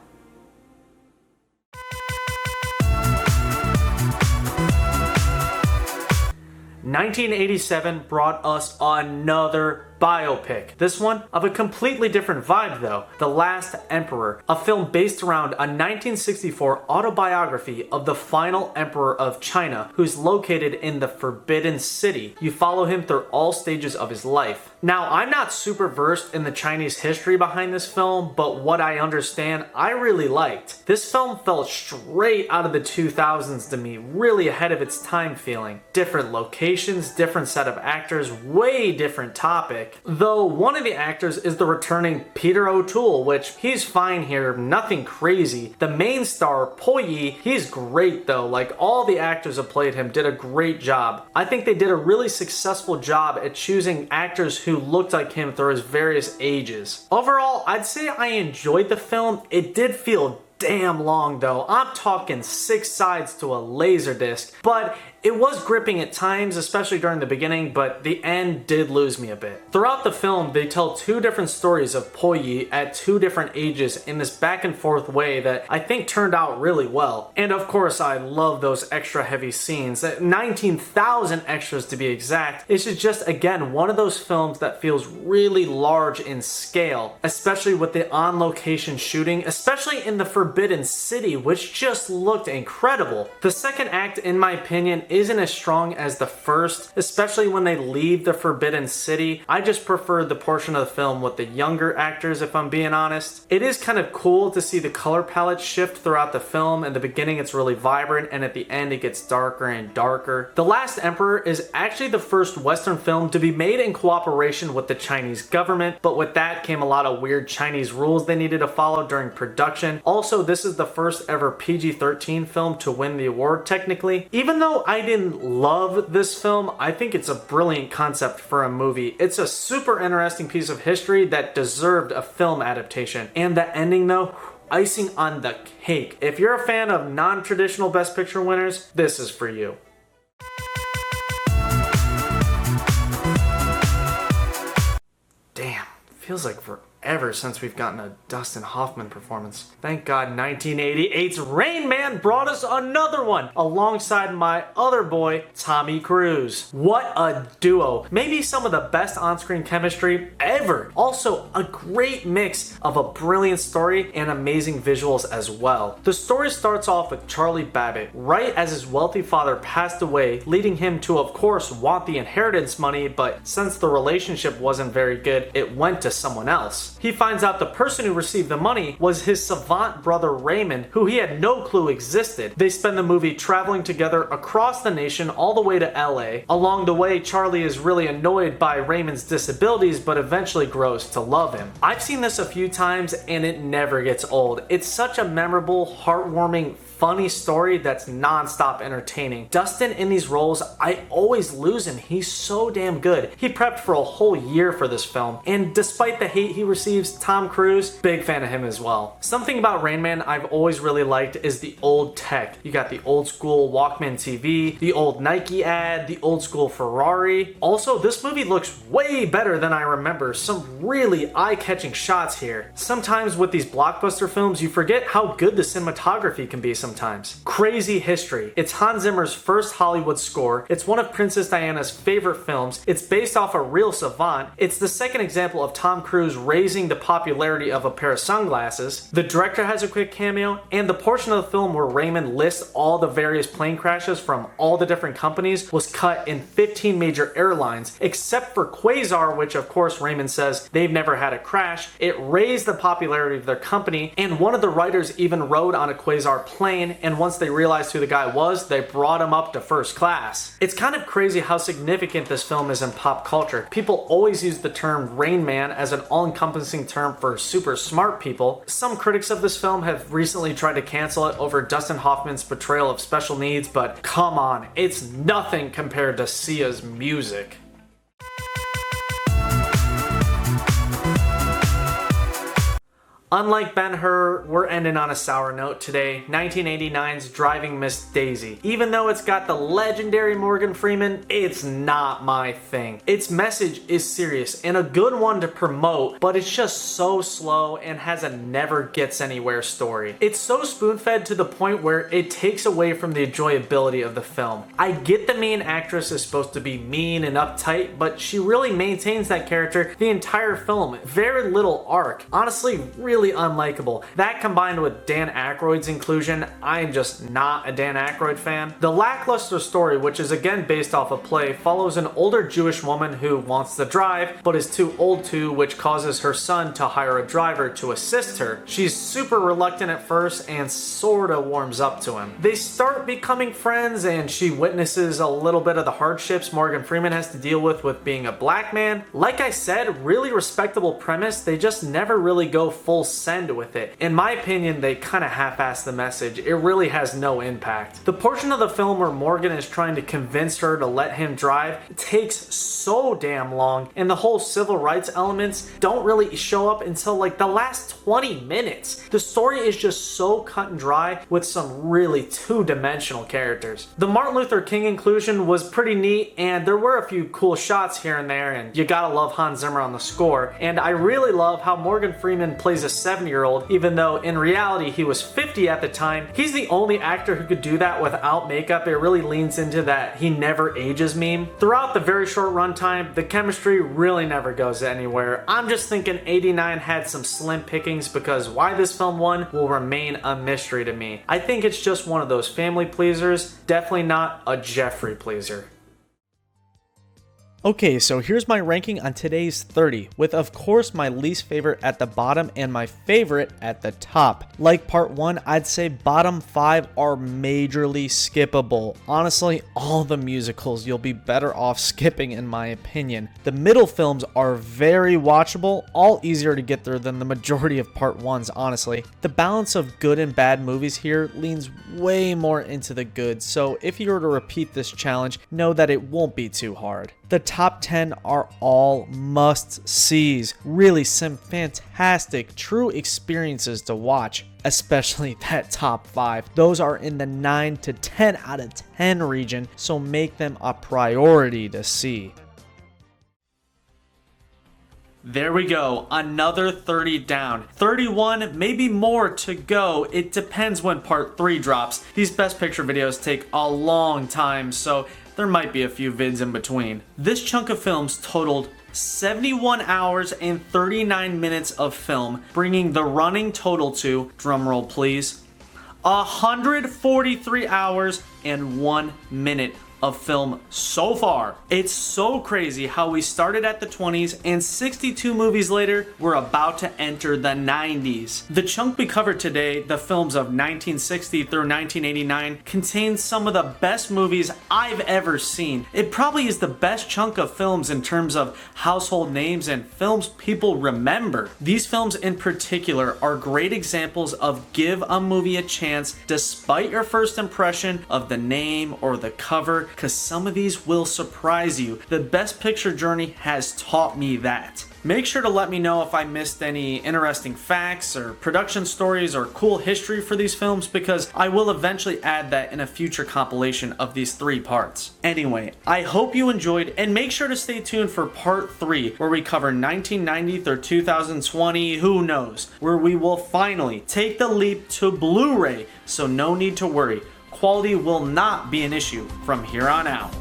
"1987 brought us another biopic. This one of a completely different vibe though. The Last Emperor, a film based around a 1964 autobiography of the final emperor of China, who's located in the Forbidden City. You follow him through all stages of his life. Now, I'm not super versed in the Chinese history behind this film, but what I understand, I really liked. This film felt straight out of the 2000s to me, really ahead of its time feeling. Different locations, different set of actors, way different topic. Though one of the actors is the returning Peter O'Toole, which he's fine here, nothing crazy. The main star, Po Yi, he's great though, like all the actors who played him did a great job. I think they did a really successful job at choosing actors who looked like him through his various ages. Overall, I'd say I enjoyed the film. It did feel damn long though. I'm talking 6 sides to a laser disc, but It was gripping at times, especially during the beginning, but the end did lose me a bit. Throughout the film, they tell two different stories of Poyi at two different ages in this back and forth way that I think turned out really well. And of course, I love those extra heavy scenes, 19,000 extras to be exact. It's just, again, one of those films that feels really large in scale, especially with the on-location shooting, especially in the Forbidden City, which just looked incredible. The second act, in my opinion, isn't as strong as the first, especially when they leave the Forbidden City. I just preferred the portion of the film with the younger actors, if I'm being honest. It is kind of cool to see the color palette shift throughout the film. In the beginning, it's really vibrant, and at the end, it gets darker and darker. The Last Emperor is actually the first Western film to be made in cooperation with the Chinese government, but with that came a lot of weird Chinese rules they needed to follow during production. Also, this is the first ever PG-13 film to win the award, technically. Even though I didn't love this film, I think it's a brilliant concept for a movie. It's a super interesting piece of history that deserved a film adaptation. And the ending though, icing on the cake. If you're a fan of non-traditional Best Picture winners, this is for you. Damn, feels like forever since we've gotten a Dustin Hoffman performance. Thank God 1988's Rain Man brought us another one alongside my other boy, Tommy Cruise. What a duo. Maybe some of the best on-screen chemistry ever. Also, a great mix of a brilliant story and amazing visuals as well. The story starts off with Charlie Babbitt, right as his wealthy father passed away, leading him to, of course, want the inheritance money, but since the relationship wasn't very good, it went to someone else. He finds out the person who received the money was his savant brother Raymond, who he had no clue existed. They spend the movie traveling together across the nation all the way to LA. Along the way, Charlie is really annoyed by Raymond's disabilities, but eventually grows to love him. I've seen this a few times and it never gets old. It's such a memorable, heartwarming, funny story that's non-stop entertaining. Dustin in these roles, I always lose him. He's so damn good. He prepped for a whole year for this film, and despite the hate he receives, Tom Cruise, big fan of him as well. Something about Rain Man I've always really liked is the old tech. You got the old school Walkman TV, the old Nike ad, the old school Ferrari. Also, this movie looks way better than I remember. Some really eye-catching shots here. Sometimes with these blockbuster films, you forget how good the cinematography can be sometimes. Crazy history. It's Hans Zimmer's first Hollywood score. It's one of Princess Diana's favorite films. It's based off a real savant. It's the second example of Tom Cruise raising the popularity of a pair of sunglasses. The director has a quick cameo, and the portion of the film where Raymond lists all the various plane crashes from all the different companies was cut in 15 major airlines, except for Quasar, which of course Raymond says they've never had a crash. It raised the popularity of their company, and one of the writers even rode on a Quasar plane, and once they realized who the guy was, they brought him up to first class. It's kind of crazy how significant this film is in pop culture. People always use the term Rain Man as an all-encompassing term for super smart people. Some critics of this film have recently tried to cancel it over Dustin Hoffman's portrayal of special needs, but come on, it's nothing compared to Sia's music. Unlike Ben-Hur, we're ending on a sour note today. 1989's Driving Miss Daisy. Even though it's got the legendary Morgan Freeman, it's not my thing. Its message is serious and a good one to promote, but it's just so slow and has a never gets anywhere story. It's so spoon-fed to the point where it takes away from the enjoyability of the film. I get the main actress is supposed to be mean and uptight, but she really maintains that character the entire film. Very little arc. Honestly, really unlikable. That combined with Dan Aykroyd's inclusion, I am just not a Dan Aykroyd fan. The lackluster story, which is again based off a play, follows an older Jewish woman who wants to drive, but is too old to, which causes her son to hire a driver to assist her. She's super reluctant at first and sorta warms up to him. They start becoming friends and she witnesses a little bit of the hardships Morgan Freeman has to deal with being a black man. Like I said, really respectable premise, they just never really go full send with it. In my opinion, they kind of half-ass the message. It really has no impact. The portion of the film where Morgan is trying to convince her to let him drive takes so damn long, and the whole civil rights elements don't really show up until like the last 20 minutes. The story is just so cut and dry with some really two-dimensional characters. The Martin Luther King inclusion was pretty neat, and there were a few cool shots here and there, and you gotta love Hans Zimmer on the score. And I really love how Morgan Freeman plays a 7-year-old, even though in reality he was 50 at the time. He's the only actor who could do that without makeup. It really leans into that he never ages meme. Throughout the very short runtime, the chemistry really never goes anywhere. I'm just thinking 89 had some slim pickings, because why this film won will remain a mystery to me. I think it's just one of those family pleasers, definitely not a Jeffrey pleaser. Okay, so here's my ranking on today's 30, with of course my least favorite at the bottom and my favorite at the top. Like part 1, I'd say bottom 5 are majorly skippable. Honestly, all the musicals you'll be better off skipping in my opinion. The middle films are very watchable, all easier to get through than the majority of part 1s honestly. The balance of good and bad movies here leans way more into the good, so if you were to repeat this challenge, know that it won't be too hard. The top 10 are all must-sees, really some fantastic, true experiences to watch, especially that top 5. Those are in the 9 to 10 out of 10 region, so make them a priority to see. There we go, another 30 down. 31, maybe more to go. It depends when part 3 drops. These Best Picture videos take a long time, so there might be a few vids in between. This chunk of films totaled 71 hours and 39 minutes of film, bringing the running total to, drumroll please, 143 hours and 1 minute of film so far. It's so crazy how we started at the 20s and 62 movies later, we're about to enter the 90s. The chunk we covered today, the films of 1960 through 1989, contains some of the best movies I've ever seen. It probably is the best chunk of films in terms of household names and films people remember. These films in particular are great examples of give a movie a chance despite your first impression of the name or the cover, because some of these will surprise you. The Best Picture journey has taught me that. Make sure to let me know if I missed any interesting facts or production stories or cool history for these films, because I will eventually add that in a future compilation of these 3 parts. Anyway, I hope you enjoyed, and make sure to stay tuned for part 3 where we cover 1990 through 2020, who knows, where we will finally take the leap to Blu-ray, so no need to worry. Quality will not be an issue from here on out.